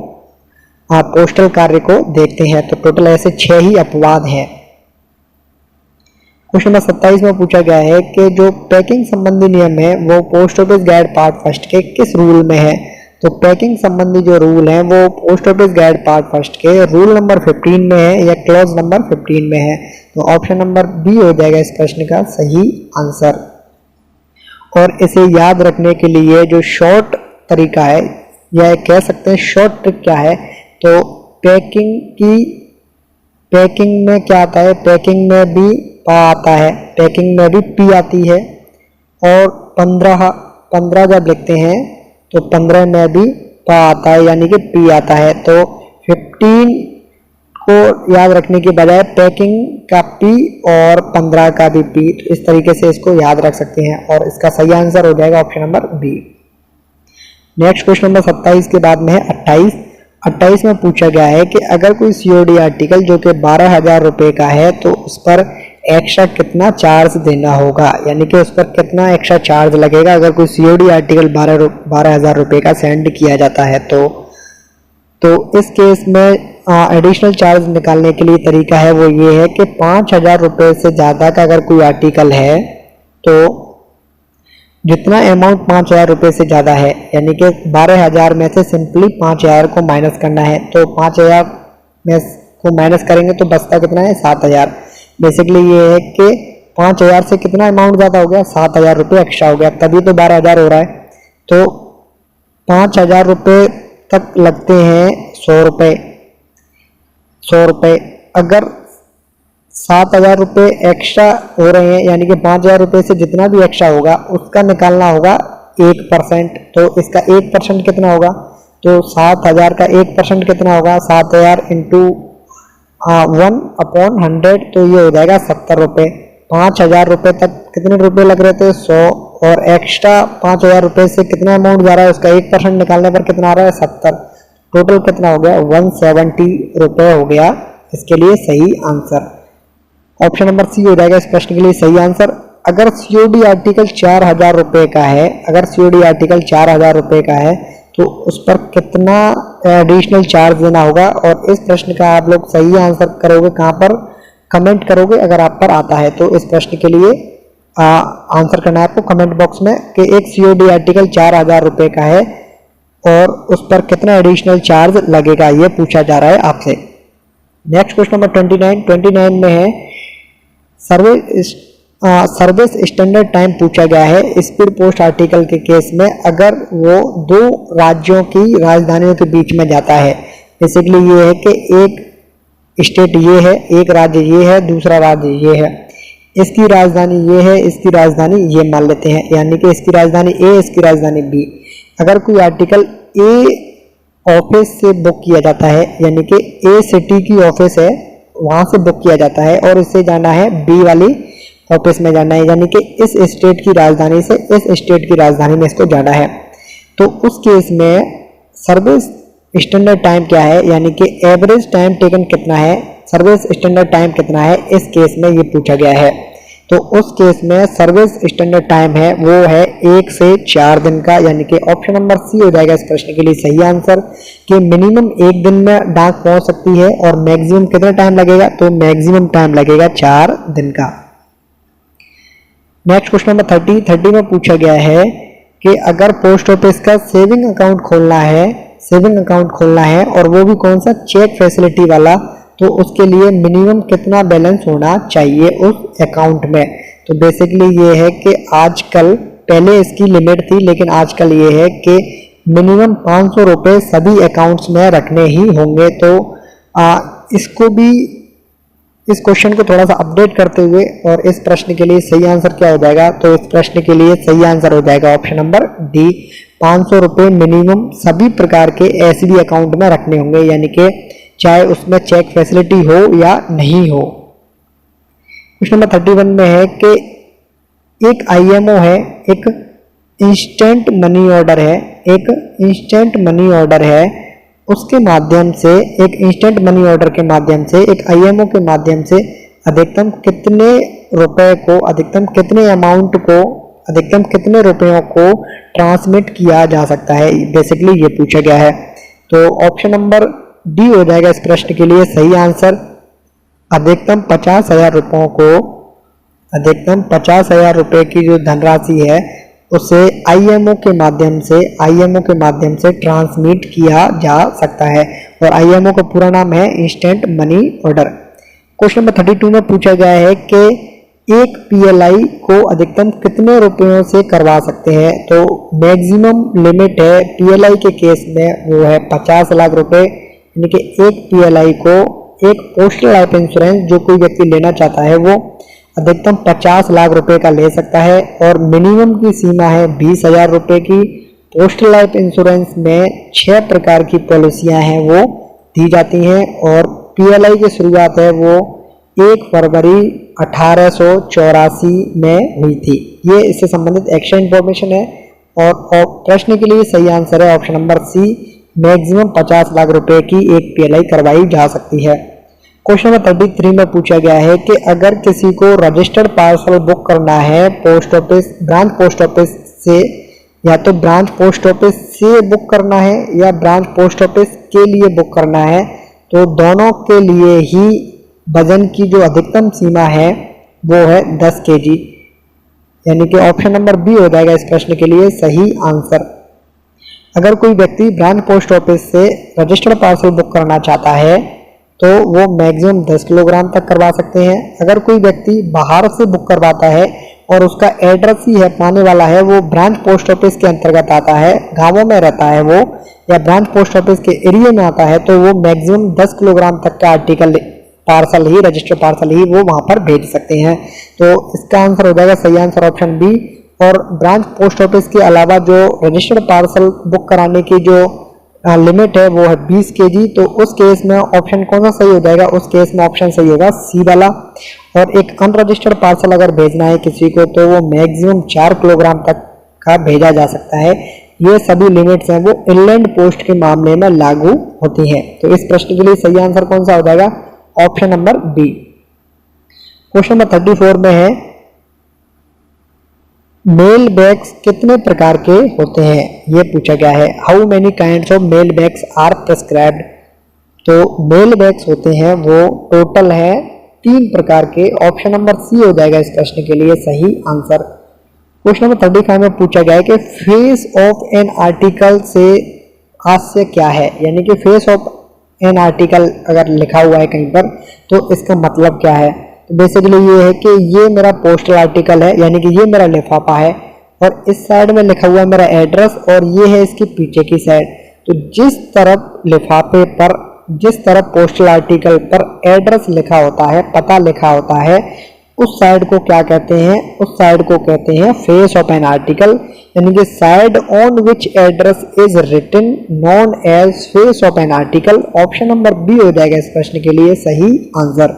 पोस्टल कार्य को देखते हैं। तो टोटल ऐसे 6 ही अपवाद हैं। क्वेश्चन नंबर 27 में पूछा गया है कि जो पैकिंग संबंधी नियम है वो post office guide part first के किस रूल में है। तो पैकिंग संबंधी जो रूल है वो post office guide part first के रूल नंबर 15 में है या क्लॉज नंबर 15 में है। तो ऑप्शन नंबर बी हो जाएगा इस प्रश्न का सही आंसर। और इसे याद रखने के लिए जो शॉर्ट तरीका है या कह सकते हैं शॉर्ट ट्रिक क्या है, तो पैकिंग में क्या आता है, पैकिंग में भी पा आता है, पैकिंग में भी पी आती है, और 15 जब लिखते हैं तो 15 में भी पा आता है यानी कि पी आता है। तो 15 को याद रखने के बजाय पैकिंग का पी और 15 का भी पी, तो इस तरीके से इसको याद रख सकते हैं और इसका सही आंसर हो जाएगा option number B. Next question number 27 के बाद में है 28 में पूछा गया है कि अगर कोई COD आर्टिकल जो कि 12,000 रुपये का है तो उस पर एक्स्ट्रा कितना चार्ज देना होगा, यानी कि उस पर कितना एक्स्ट्रा चार्ज लगेगा अगर कोई COD आर्टिकल 12,000 रुपये का सेंड किया जाता है। तो इस केस में एडिशनल चार्ज निकालने के लिए तरीका है वो ये है कि 5,000 रुपये से ज़्यादा का अगर कोई आर्टिकल है तो जितना अमाउंट 5,000 रुपये से ज़्यादा है, यानी कि 12,000 में से सिंपली 5,000 को माइनस करना है। तो 5,000 में वो माइनस करेंगे तो बचता कितना है 7,000। बेसिकली ये है कि 5,000 से कितना अमाउंट ज़्यादा हो गया, 7,000 रुपये एक्स्ट्रा हो गया, तभी तो 12,000 हो रहा है। तो 5,000 रुपये तक लगते हैं 100 रुपये। अगर 7,000 रुपये एक्स्ट्रा हो रहे हैं, यानी कि 5,000 रुपये से जितना भी एक्स्ट्रा होगा उसका निकालना होगा 1%। तो इसका 1% कितना होगा, तो 7,000 का 1% कितना होगा, 7,000 इंटू 1/100, तो ये हो जाएगा 70 रुपये। 5,000 रुपये तक कितने रुपये लग रहे थे, 100, और एक्स्ट्रा 5,000 रुपये से कितना अमाउंट जा रहा है, उसका 1% निकालने पर कितना आ रहा है, 70। टोटल कितना हो गया, 170 रुपये हो गया इसके लिए सही आंसर। ऑप्शन नंबर सी हो जाएगा इस प्रश्न के लिए सही आंसर। अगर सीओडी आर्टिकल 4,000 रुपये का है, अगर सीओडी आर्टिकल 4,000 रुपये का है तो उस पर कितना एडिशनल चार्ज देना होगा, और इस प्रश्न का आप लोग सही आंसर करोगे कहाँ पर, कमेंट करोगे अगर आप पर आता है तो। इस प्रश्न के लिए आंसर करना है आपको कमेंट बॉक्स में कि एक सीओडी आर्टिकल 4,000 रुपये का है और उस पर कितना एडिशनल चार्ज लगेगा, ये पूछा जा रहा है आपसे। नेक्स्ट क्वेश्चन नंबर 29 में है सर्विस स्टैंडर्ड टाइम पूछा गया है स्पीड पोस्ट आर्टिकल के केस में अगर वो दो राज्यों की राजधानियों के बीच में जाता है। बेसिकली ये है कि एक स्टेट ये है, एक राज्य ये है, दूसरा राज्य ये है, इसकी राजधानी ये है, इसकी राजधानी ये मान लेते हैं, यानी कि इसकी राजधानी ए, इसकी राजधानी बी। अगर कोई आर्टिकल ए ऑफिस से बुक किया जाता है, यानी कि ए सिटी की ऑफिस है वहां से बुक किया जाता है और इससे जाना है बी वाली ऑफिस में जाना है, यानी कि इस स्टेट की राजधानी से इस स्टेट की राजधानी में इसको जाना है, तो उस केस में सर्विस स्टैंडर्ड टाइम क्या है, यानी कि एवरेज टाइम टेकन कितना है, सर्विस स्टैंडर्ड टाइम कितना है, इस केस में ये पूछा गया है। तो उस केस में सर्विस स्टैंडर्ड टाइम है वो है 1 से 4 दिन का, यानी कि ऑप्शन नंबर सी हो जाएगा इस प्रश्न के लिए सही आंसर कि मिनिमम 1 दिन में डाक पहुंच सकती है और मैक्सिमम कितना टाइम लगेगा, तो मैक्सिमम टाइम लगेगा 4 दिन का। नेक्स्ट क्वेश्चन नंबर 30 में पूछा गया है कि अगर पोस्ट ऑफिस का सेविंग अकाउंट खोलना है और वो भी कौन सा, चेक फैसिलिटी वाला, तो उसके लिए मिनिमम कितना बैलेंस होना चाहिए उस अकाउंट में। तो बेसिकली ये है कि आजकल, पहले इसकी लिमिट थी लेकिन आजकल ये है कि मिनिमम 500 रुपये सभी अकाउंट्स में रखने ही होंगे। तो इसको भी, इस क्वेश्चन को थोड़ा सा अपडेट करते हुए और इस प्रश्न के लिए सही आंसर क्या हो जाएगा, तो इस प्रश्न के लिए सही आंसर हो जाएगा ऑप्शन नंबर डी, 500 रुपये मिनिमम सभी प्रकार के एसबी अकाउंट में रखने होंगे, यानी कि चाहे उसमें चेक फैसिलिटी हो या नहीं हो। क्वेश्चन नंबर 31 में है कि एक आईएमओ है, एक इंस्टेंट मनी ऑर्डर है, उसके माध्यम से, एक इंस्टेंट मनी ऑर्डर के माध्यम से, एक आईएमओ के माध्यम से अधिकतम कितने रुपए को, अधिकतम कितने अमाउंट को, अधिकतम कितने रुपयों को ट्रांसमिट किया जा सकता है, बेसिकली ये पूछा गया है। तो ऑप्शन नंबर डी हो जाएगा इस प्रश्न के लिए सही आंसर। अधिकतम 50,000 रुपयों को, अधिकतम 50,000 रुपये की जो धनराशि है उसे आईएमओ के माध्यम से ट्रांसमिट किया जा सकता है और आईएमओ का पूरा नाम है instant money order. Question number 32 में पूछा गया है कि एक पीएलआई को अधिकतम कितने रुपयों से करवा सकते हैं। तो मैक्सिमम लिमिट है पीएलआई के केस में वो है 50 लाख रुपए, यानी कि एक पीएलआई को, एक पोस्टल लाइफ इंश्योरेंस जो कोई व्यक्ति लेना चाहता है वो अधिकतम 50 लाख रुपए का ले सकता है और मिनिमम की सीमा है 20,000 रुपए की। पोस्टल लाइफ इंश्योरेंस में 6 प्रकार की पॉलिसियां हैं वो दी जाती हैं और पीएलआई की शुरुआत है वो 1 फरवरी 1884 में हुई थी। ये इससे संबंधित एक्स्ट्रा इन्फॉर्मेशन है और प्रश्न के लिए सही आंसर है option number C, maximum 50 lakh रुपए की एक पीएलआई करवाई जा सकती है। क्वेश्चन नंबर 33 में पूछा गया है कि अगर किसी को रजिस्टर्ड पार्सल बुक करना है post office, branch post office से, या तो ब्रांच पोस्ट ऑफिस से बुक करना है या ब्रांच पोस्ट ऑफिस के लिए बुक करना है, तो दोनों के लिए ही वजन की जो अधिकतम सीमा है वो है 10 kg, यानी कि ऑप्शन नंबर बी हो जाएगा इस प्रश्न के लिए सही आंसर। अगर कोई व्यक्ति ब्रांच पोस्ट ऑफिस से रजिस्टर्ड पार्सल बुक करना चाहता है तो वो मैक्सिमम 10 किलोग्राम तक करवा सकते हैं। अगर कोई व्यक्ति बाहर से बुक करवाता है और उसका एड्रेस ही है पाने वाला है, वो ब्रांच पोस्ट ऑफिस के अंतर्गत आता है, गाँवों में रहता है वो, या ब्रांच पोस्ट ऑफिस के एरिया में आता है, तो वो मैक्सिमम 10 किलोग्राम तक का आर्टिकल पार्सल ही, रजिस्टर्ड पार्सल ही वो वहाँ पर भेज सकते हैं। तो इसका आंसर हो जाएगा सही आंसर ऑप्शन बी। और ब्रांच पोस्ट ऑफिस के अलावा जो रजिस्टर्ड पार्सल बुक कराने की जो लिमिट है वो है 20 kg। तो उस केस में ऑप्शन कौन सा सही हो जाएगा? उस केस में ऑप्शन सही होगा सी वाला। और एक अनरजिस्टर्ड पार्सल अगर भेजना है किसी को तो वो मैक्सिमम 4 किलोग्राम तक का भेजा जा सकता है। ये सभी लिमिट्स हैं वो इनलैंड पोस्ट के मामले में लागू होती हैं। तो इस प्रश्न के लिए सही आंसर कौन सा हो जाएगा? Option number B. Question number 34 में है मेल बैग्स कितने प्रकार के होते हैं, ये पूछा गया है। How many kinds of mail bags are prescribed. तो मेल बैग्स होते हैं वो टोटल है 3 प्रकार के। ऑप्शन नंबर सी हो जाएगा इस प्रश्न के लिए सही आंसर। क्वेश्चन नंबर 35 में पूछा गया है कि फेस ऑफ एन आर्टिकल से हास्य क्या है, यानी कि फेस ऑफ एन आर्टिकल अगर लिखा हुआ है कहीं पर तो इसका मतलब क्या है। तो बेसिकली ये है कि ये मेरा पोस्टल आर्टिकल है, यानी कि ये मेरा लिफाफा है और इस साइड में लिखा हुआ है मेरा एड्रेस और ये है इसकी पीछे की साइड। तो जिस तरफ लिफाफे पर, जिस तरफ पोस्टल आर्टिकल पर एड्रेस लिखा होता है, पता लिखा होता है, उस साइड को क्या कहते हैं? उस साइड को कहते हैं फेस ऑफ एन आर्टिकल, यानी कि side on which address is written known as face of an article. Option number B हो जाएगा इस प्रश्न के लिए सही आंसर।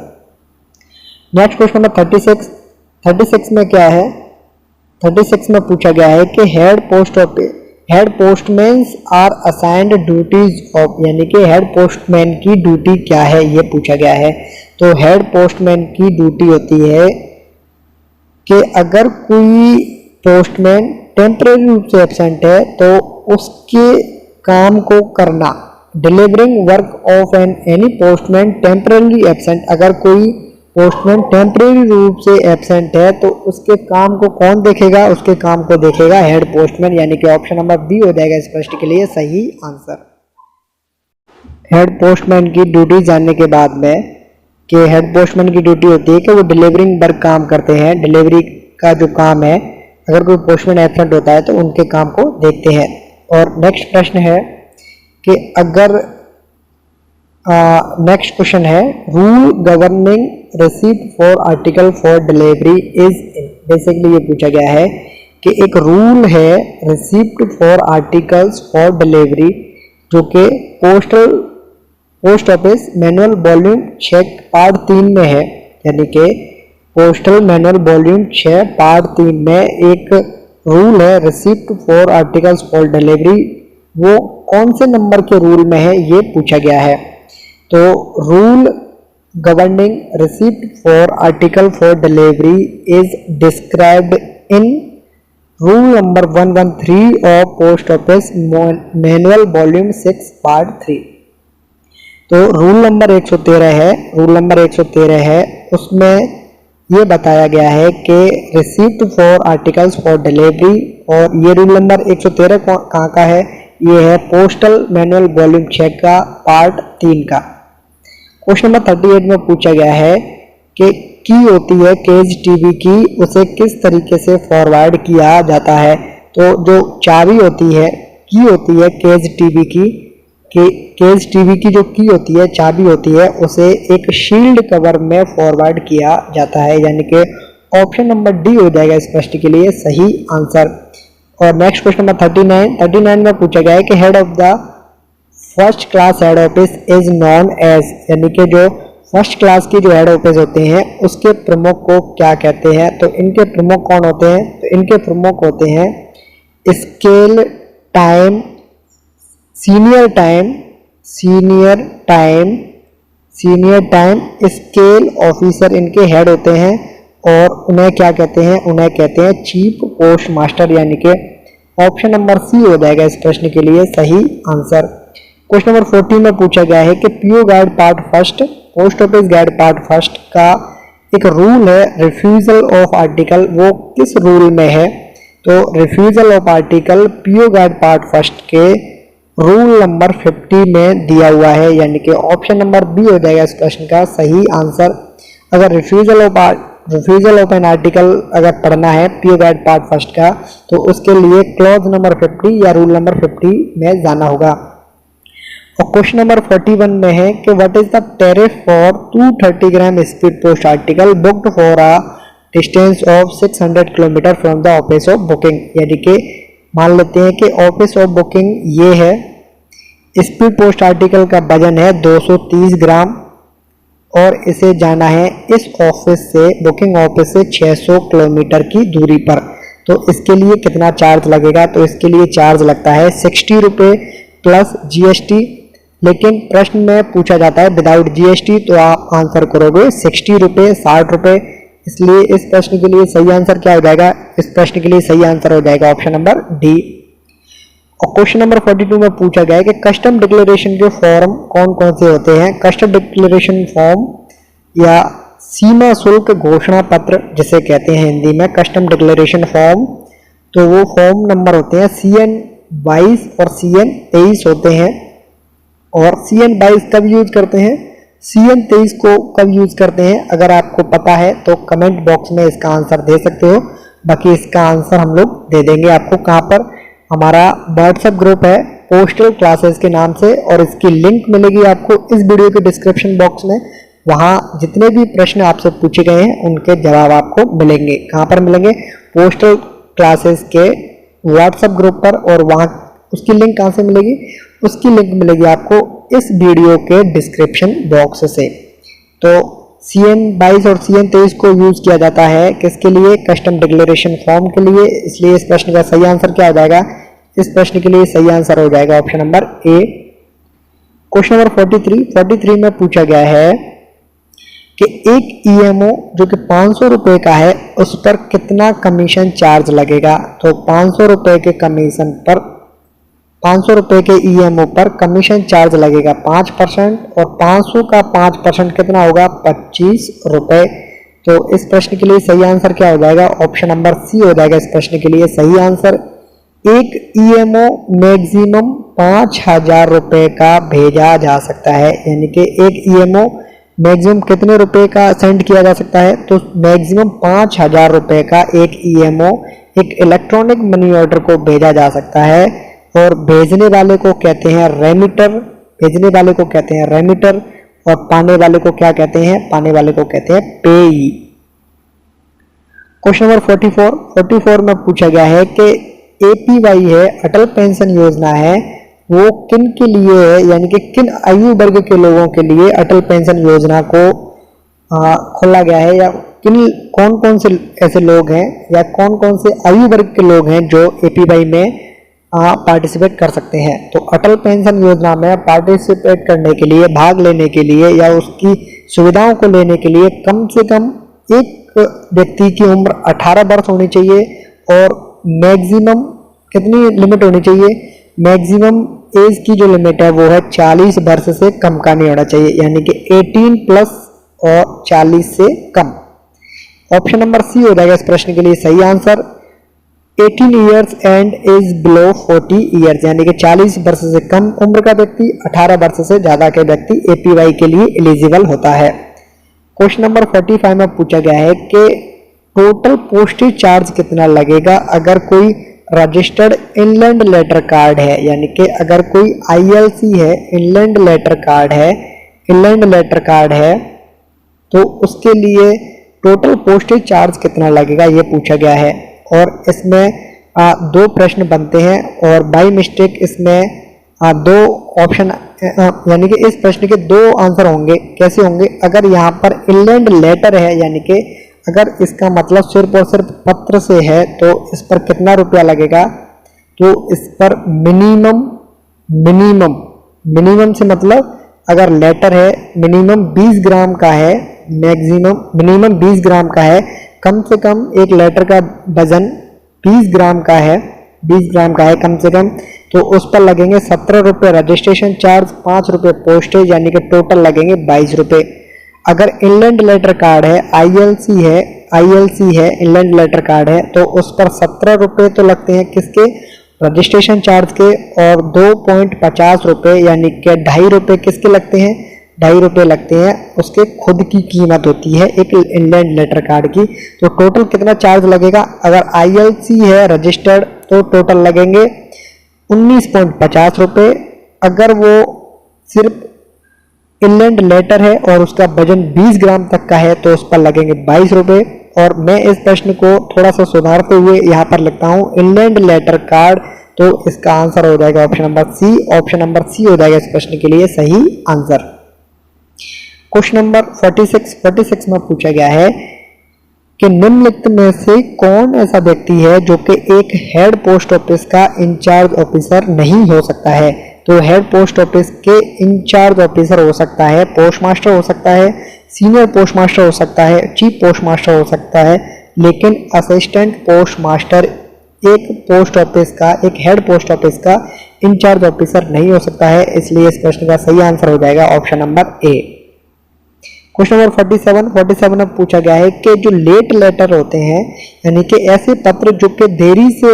नेक्स्ट क्वेश्चन नंबर 36 में क्या है? 36 में पूछा गया है कि head postmen are assigned duties of, यानी कि हेड पोस्टमैन की ड्यूटी क्या है, ये पूछा गया है। तो हेड पोस्टमैन की ड्यूटी होती है कि अगर कोई पोस्टमैन टेम्परेरी रूप से एब्सेंट है तो उसके काम को करना, delivering work of any postman temporary absent. अगर कोई पोस्टमैन टेम्परेरी रूप से एब्सेंट है तो उसके काम को कौन देखेगा? उसके काम को देखेगा हेड पोस्टमैन, यानी कि ऑप्शन नंबर बी हो जाएगा इस प्रश्न के लिए सही आंसर। हेड पोस्टमैन की ड्यूटी जानने के बाद में कि हेड पोस्टमैन की ड्यूटी होती है कि वो डिलीवरिंग वर्क काम करते हैं, डिलीवरी का जो काम है, अगर कोई पोस्टमैन एब्सेंट होता है तो उनके काम को देखते हैं। और नेक्स्ट प्रश्न है कि अगर नेक्स्ट क्वेश्चन है rule governing receipt for article for delivery is. Basically ये पूछा गया है कि एक रूल है receipt for articles for delivery जो कि post office manual volume 6 part 3 में है, यानी कि पोस्टल मैनुअल वॉल्यूम 6 पार्ट 3 में एक रूल है receipt for articles for delivery. वो कौन से नंबर के रूल में है ये पूछा गया है। तो rule governing receipt for article for delivery is described in rule number 113 of post office manual volume 6 part 3। तो रूल नंबर 113 है, रूल नंबर 113 है, उसमें ये बताया गया है कि receipt for articles for delivery. और ये रूल नंबर 113 कहाँ का है? ये है पोस्टल मैनुअल वॉल्यूम 6 का पार्ट 3 का। क्वेश्चन नंबर 38 में पूछा गया है कि की होती है केज टीवी की, उसे किस तरीके से फॉरवर्ड किया जाता है। तो जो चाबी होती है, की होती है केज टीवी की, केज टीवी की जो की होती है, चाबी होती है, उसे एक शील्ड कवर में फॉरवर्ड किया जाता है, यानी कि ऑप्शन नंबर डी हो जाएगा इस प्रश्न के लिए सही आंसर। और नेक्स्ट क्वेश्चन नंबर 39 में पूछा गया है कि head of the first class head office is known as, यानी कि जो फर्स्ट क्लास की जो हेड ऑफिस होते हैं उसके प्रमुख को क्या कहते हैं। तो इनके प्रमुख कौन होते हैं? तो इनके प्रमुख होते हैं scale time, senior time scale officer इनके हेड होते हैं। और उन्हें क्या कहते हैं? उन्हें कहते हैं चीफ पोस्ट मास्टर, यानी कि ऑप्शन नंबर सी हो जाएगा इस प्रश्न के लिए सही आंसर। क्वेश्चन नंबर 40 में पूछा गया है कि PO guide part first, post office guide part first का एक रूल है रिफ्यूजल ऑफ आर्टिकल, वो किस रूल में है? तो refusal of article PO guide part first के रूल नंबर 50 में दिया हुआ है, यानी कि ऑप्शन नंबर बी हो जाएगा इस प्रश्न का सही आंसर। अगर रिफ्यूजल ऑफ एन आर्टिकल अगर पढ़ना है पीओ गाइड पार्ट फर्स्ट का, तो उसके लिए क्लॉज नंबर 50 या रूल नंबर 50 में जाना होगा। और क्वेश्चन नंबर 41 में है कि what is the tariff for 230 gram speed post article booked for a distance of 600 kilometre from the office of booking. यानी कि मान लेते हैं कि ऑफिस ऑफ बुकिंग ये है, स्पीड पोस्ट आर्टिकल का वजन है 230 ग्राम और इसे जाना है इस ऑफिस से, बुकिंग ऑफिस से 600 किलोमीटर की दूरी पर। तो इसके लिए कितना चार्ज लगेगा? तो इसके लिए चार्ज लगता है 60 रुपये प्लस जीएसटी, लेकिन प्रश्न में पूछा जाता है विदाउट जीएसटी, तो आप आंसर करोगे 60 रुपये 60 रुपये। इसलिए इस प्रश्न के लिए सही आंसर क्या हो जाएगा? इस प्रश्न के लिए सही आंसर हो जाएगा ऑप्शन नंबर डी। और क्वेश्चन नंबर 42 में पूछा गया है कि कस्टम डिक्लेरेशन के फॉर्म कौन कौन से होते हैं। कस्टम डिक्लेरेशन फॉर्म या सीमा शुल्क घोषणा पत्र जिसे कहते हैं हिंदी में कस्टम डिक्लेरेशन फॉर्म, तो वो फॉर्म नंबर होते हैं CN 22 और CN 23 होते हैं। और CN 22 कब यूज करते हैं, CN 23 को कब यूज करते हैं, अगर आपको पता है तो कमेंट बॉक्स में इसका आंसर दे सकते हो। बाकी इसका आंसर हम लोग दे देंगे आपको। कहाँ पर? हमारा व्हाट्सएप ग्रुप है पोस्टल क्लासेस के नाम से, और इसकी लिंक मिलेगी आपको इस वीडियो के डिस्क्रिप्शन बॉक्स में। वहाँ जितने भी प्रश्न आपसे पूछे गए हैं उनके जवाब आपको मिलेंगे। कहाँ पर मिलेंगे? पोस्टल क्लासेस के व्हाट्सएप ग्रुप पर। और वहाँ उसकी लिंक कहाँ से मिलेगी? उसकी लिंक मिलेगी आपको इस वीडियो के डिस्क्रिप्शन बॉक्स से। तो CN 22 और CN 23 को यूज किया जाता है किसके लिए? कस्टम डिक्लेरेशन फॉर्म के लिए। इसलिए इस प्रश्न का सही आंसर क्या हो जाएगा? इस प्रश्न के लिए सही आंसर हो जाएगा option number A. Question number 43 में पूछा गया है कि एक EMO जो कि 500 रुपये का है उस पर कितना कमीशन चार्ज लगेगा। तो 500 रुपये के कमीशन पर 500 रुपये के EMO पर कमीशन चार्ज लगेगा 5%, और 500 का 5% कितना होगा? 25 रुपये। तो इस प्रश्न के लिए सही आंसर क्या हो जाएगा? ऑप्शन नंबर सी हो जाएगा इस प्रश्न के लिए सही आंसर। एक EMO मैक्सिमम 5000 रुपये का भेजा जा सकता है, यानी कि एक EMO मैक्सिमम कितने रुपए का सेंड किया जा सकता है? तो मैक्सिमम 5000 रुपये का एक EMO एक इलेक्ट्रॉनिक मनी ऑर्डर को भेजा जा सकता है। और भेजने वाले को कहते हैं रेमिटर, भेजने वाले को कहते हैं रेमिटर, और पाने वाले को क्या कहते हैं? पाने वाले को कहते हैं पेई। क्वेश्चन नंबर 44 में पूछा गया है कि APY है, अटल पेंशन योजना है, वो किन के लिए है, यानी कि किन आयु वर्ग के लोगों के लिए अटल पेंशन योजना को खोला गया है, या कौन कौन से ऐसे लोग हैं या कौन कौन से आयु वर्ग के लोग हैं जो APY में पार्टिसिपेट कर सकते हैं। तो अटल पेंशन योजना में पार्टिसिपेट करने के लिए, भाग लेने के लिए या उसकी सुविधाओं को लेने के लिए कम से कम एक व्यक्ति की उम्र 18 वर्ष होनी चाहिए, और मैक्सिमम कितनी लिमिट होनी चाहिए? मैक्सिमम एज की जो लिमिट है वो है 40 वर्ष से कम का नहीं होना चाहिए, यानी कि 18 प्लस और 40 से कम। ऑप्शन नंबर सी हो जाएगा इस प्रश्न के लिए सही answer. 18 years and is below 40 years, यानी कि 40 वर्ष से कम उम्र का व्यक्ति 18 वर्ष से ज्यादा के व्यक्ति APY के लिए एलिजिबल होता है। क्वेश्चन नंबर 45 में पूछा गया है कि टोटल पोस्टेज चार्ज कितना लगेगा अगर कोई रजिस्टर्ड इनलैंड लेटर कार्ड है, यानी कि अगर कोई ILC है, इनलैंड लेटर कार्ड है, तो उसके लिए टोटल पोस्टेज चार्ज कितना लगेगा ये पूछा गया है। और इसमें दो प्रश्न बनते हैं, और बाय मिस्टेक इसमें दो ऑप्शन, यानी कि इस प्रश्न के दो आंसर होंगे। कैसे होंगे? अगर यहाँ पर इनलैंड लेटर है, यानी कि अगर इसका मतलब सिर्फ और सिर्फ पत्र से है, तो इस पर कितना रुपया लगेगा? तो इस पर मिनिमम से मतलब अगर लेटर है मिनिमम 20 ग्राम का है, मिनिमम 20 ग्राम का है, कम से कम एक लेटर का वजन 20 ग्राम का है, 20 ग्राम का है कम से कम, तो उस पर लगेंगे 17 रुपये रजिस्ट्रेशन चार्ज, 5 रुपये पोस्टेज, यानी कि टोटल लगेंगे 22 रुपये। अगर इनलैंड लेटर कार्ड है, ILC है, इनलैंड लेटर कार्ड है, तो उस पर 17 रुपये तो लगते हैं किसके? रजिस्ट्रेशन चार्ज के और 2.50 रुपये यानी कि 2.5 रुपये किसके लगते हैं, 2.5 रुपये लगते हैं उसके खुद की कीमत होती है एक इंलैंड लेटर कार्ड की। तो टोटल कितना चार्ज लगेगा, अगर ILC है रजिस्टर्ड तो टोटल लगेंगे 19.50 रुपये। अगर वो सिर्फ इंलैंड लेटर है और उसका वजन 20 ग्राम तक का है तो उस पर लगेंगे 22 रुपये। और मैं इस प्रश्न को थोड़ा सा सुधारते हुए यहाँ पर लिखता हूँ इंलैंड लेटर कार्ड, तो इसका आंसर हो जाएगा option number C. Option number C हो जाएगा इस प्रश्न के लिए सही आंसर। क्वेश्चन नंबर 46 में पूछा गया है कि निम्नलिखित में से कौन ऐसा व्यक्ति है जो कि एक हेड पोस्ट ऑफिस का इंचार्ज ऑफिसर नहीं हो सकता है। तो हेड पोस्ट ऑफिस के इंचार्ज ऑफिसर हो सकता है पोस्ट मास्टर हो सकता है, सीनियर पोस्ट मास्टर हो सकता है, चीफ पोस्ट मास्टर हो सकता है, लेकिन असिस्टेंट पोस्ट मास्टर एक पोस्ट ऑफिस का, एक हेड पोस्ट ऑफिस का इंचार्ज ऑफिसर नहीं हो सकता है। इसलिए इस प्रश्न का सही आंसर हो जाएगा option number A. Question number 47 में पूछा गया है कि जो लेट लेटर होते हैं यानी कि ऐसे पत्र जो कि देरी से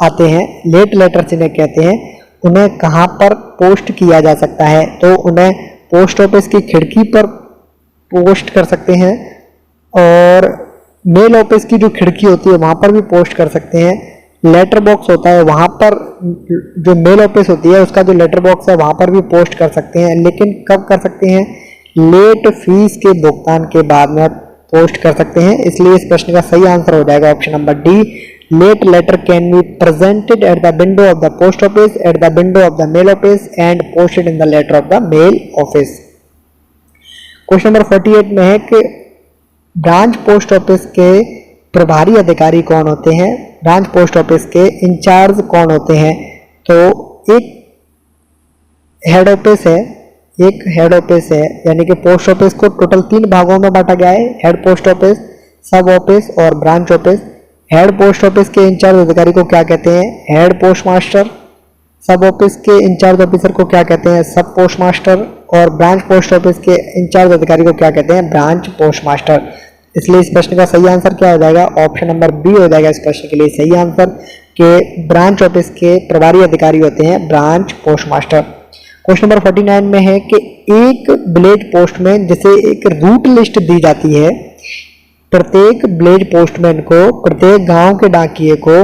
आते हैं, लेट लेटर जिन्हें कहते हैं, उन्हें कहाँ पर पोस्ट किया जा सकता है। तो उन्हें पोस्ट ऑफिस की खिड़की पर पोस्ट कर सकते हैं और मेल ऑफिस की जो खिड़की होती है वहाँ पर भी पोस्ट कर सकते हैं। लेटर बॉक्स होता है वहाँ पर, जो मेल ऑफिस होती है उसका जो लेटर बॉक्स है वहाँ पर भी पोस्ट कर सकते हैं, लेकिन कब कर सकते हैं, लेट फीस के भुगतान के बाद में पोस्ट कर सकते हैं। इसलिए इस प्रश्न का सही आंसर हो जाएगा option number D. Late letter can be presented at the window of the post office, at the window of the mail office and posted in the letter of the mail office. Question number 48 में है कि branch post office के प्रभारी अधिकारी कौन होते हैं, branch post office के इंचार्ज कौन होते हैं। तो एक हेड ऑफिस है, एक हेड ऑफिस है यानी कि पोस्ट ऑफिस को टोटल 3 भागों में बांटा गया है, हेड पोस्ट ऑफिस, सब ऑफिस और branch office. Head post office के इंचार्ज अधिकारी को क्या कहते हैं, हेड पोस्ट मास्टर। सब ऑफिस के इंचार्ज ऑफिसर को क्या कहते हैं, सब पोस्ट मास्टर। और ब्रांच पोस्ट ऑफिस के इंचार्ज अधिकारी को क्या कहते हैं, ब्रांच पोस्ट मास्टर। इसलिए इस प्रश्न का सही आंसर क्या हो जाएगा, ऑप्शन नंबर बी हो जाएगा इस प्रश्न के लिए सही आंसर, कि ब्रांच ऑफिस के प्रभारी अधिकारी होते हैं branch post master. Question number 49 में है कि एक विलेज पोस्टमैन जिसे एक रूट लिस्ट दी जाती है, प्रत्येक विलेज पोस्टमैन को, प्रत्येक गांव के डाकिये को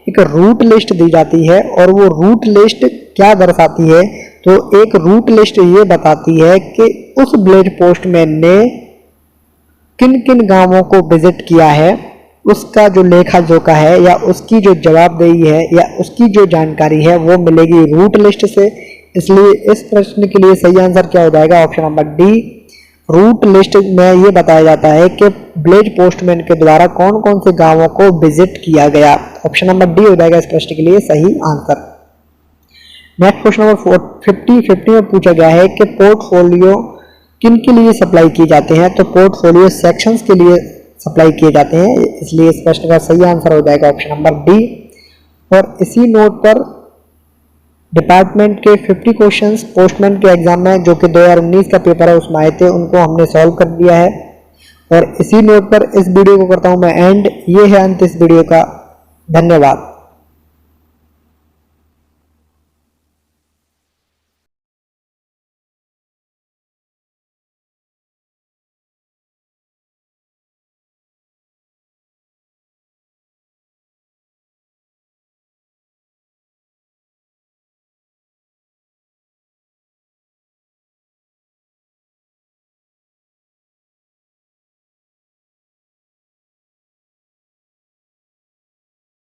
एक रूट लिस्ट दी जाती है और वो रूट लिस्ट क्या दर्शाती है, तो एक रूट लिस्ट ये बताती है कि उस विलेज पोस्टमैन ने किन किन गांवों को विजिट किया है, उसका जो लेखा जोखा है या उसकी जो जवाबदेही है या उसकी जो जानकारी है वो मिलेगी रूट लिस्ट से। इसलिए इस प्रश्न के लिए सही आंसर क्या हो जाएगा, option number D. Route list में ये बताया जाता है कि विलेज पोस्टमैन के द्वारा कौन कौन से गांवों को विजिट किया गया। ऑप्शन नंबर डी हो जाएगा इस प्रश्न के लिए सही आंसर। नेक्स्ट क्वेश्चन नंबर 50 में पूछा गया है कि पोर्टफोलियो किन के लिए सप्लाई किए जाते हैं। तो पोर्टफोलियो सेक्शंस के लिए सप्लाई किए जाते हैं, इसलिए इस प्रश्न का सही आंसर हो जाएगा ऑप्शन नंबर डी। और इसी नोट पर डिपार्टमेंट के 50 क्वेश्चंस पोस्टमैन के एग्जाम में जो कि 2019 का पेपर है उसमें आए थे, उनको हमने सॉल्व कर दिया है। और इसी नोट पर इस वीडियो को करता हूं मैं एंड। ये है अंत इस वीडियो का। धन्यवाद।